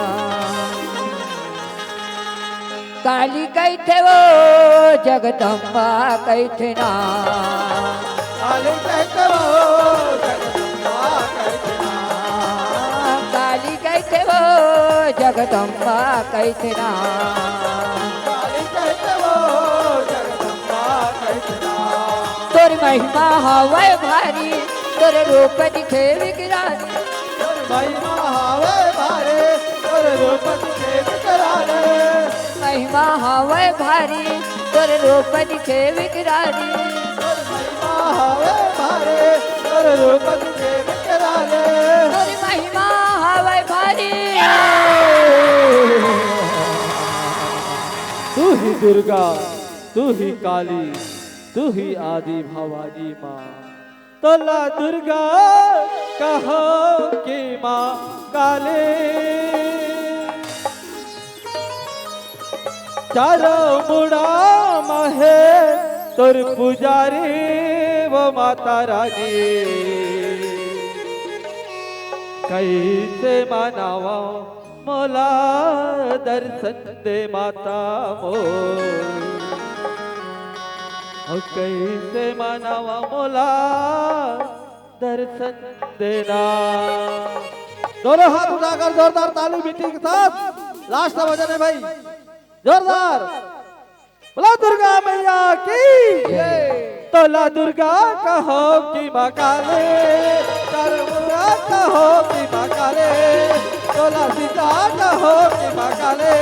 काली कहते वो जगदम्बा कहते ना। काली कहते वो जगदम्बा कहते ना। काली कहते वो जगदम्बा कहते ना। काली कहते वो जगदम्बा कहते ना। तोर महिमा हवे भारी तोर रूप दिखे विकराल। तोर महिमा हवे भारी तोर रूप दिखे विकराल। महिमा हवे भारी तोर रूप दिखे विकराली। तोर महिमा हवे भारी तोर रूप दिखे विकराल। तोर महिमा हवे भारी। तू ही दुर्गा तू ही काली तू ही आदि भवानी माँ। तोला दुर्गा कहो कि माँ काली। चारो मुड़ा महे तोर पुजारी वो माता रानी। कैसे मनावा मोला दर्शन दे माता मोर। कैसे मनावा मोला दर्शन देना। दोनों हाथ उठाकर जोरदार ताली बीटी के साथ लास्ट बजाने भाई जोरदार। बोला दुर्गा मैया की तोला दुर्गा कहो कि माँ काले। दुर्गा कहो कि माँ काले। तोला सीता कहो कि माँ काले।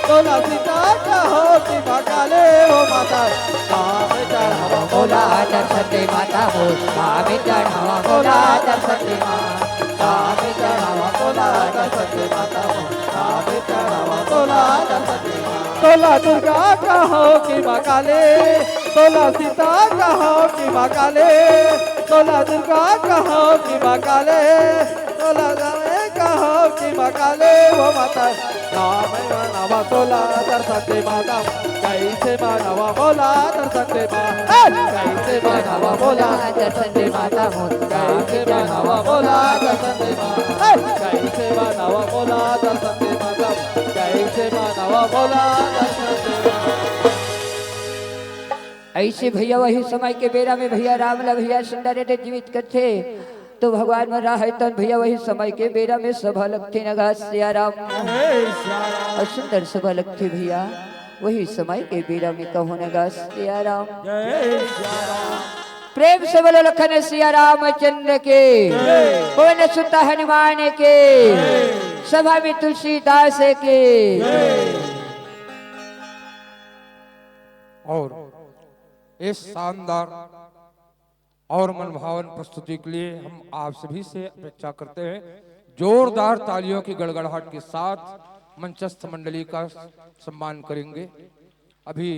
तोला सीता कहो कि माँ काले। वो माता काम चढ़ावा बोला दर्शन दे माता हो काम चढ़ावा बोला दर्शन दे माँ। काम चढ़ावा तोला दर्शन दे माता हो। काम चढ़ावा तोला दर्शन दे माता। तोला दुर्गा कहो कि माँ काले, तोला सीता कहो कि माँ काले, तोला दुर्गा कहो कि माँ काले, तोला जाने कहो कि माँ काले। वो माता राम मानवा तोला दर्शन दे माता, कैसे मानवा बोला दर्शन दे माता, कैसे मानवा बोला दर्शन दे माता कैसे मानवा बोला दर्शन दे माता, कैसे मानवा बोला दर्शन दे माता, कैसे मानवा बोला दर्शन दे माता। ऐसे भैया वही समय के बेरा में भैया राम ला भैया सुंदर जीवित करते तो भगवान में रहा है तन भैया वही समय के बेरा में सभा लगते नगा सिया राम और सुंदर सभा लगते भैया वही समय के बेरा में कहो नगा सिया राम। प्रेम से बोलो लखन सिया रामचंद्र के, पवन सुत हनुमान के, सभा में तुलसीदास के। और इस शानदार और मनभावन प्रस्तुति के लिए हम आप सभी से अपेक्षा करते हैं जोरदार तालियों की गड़गड़ाहट के साथ मंचस्थ मंडली का सम्मान करेंगे। अभी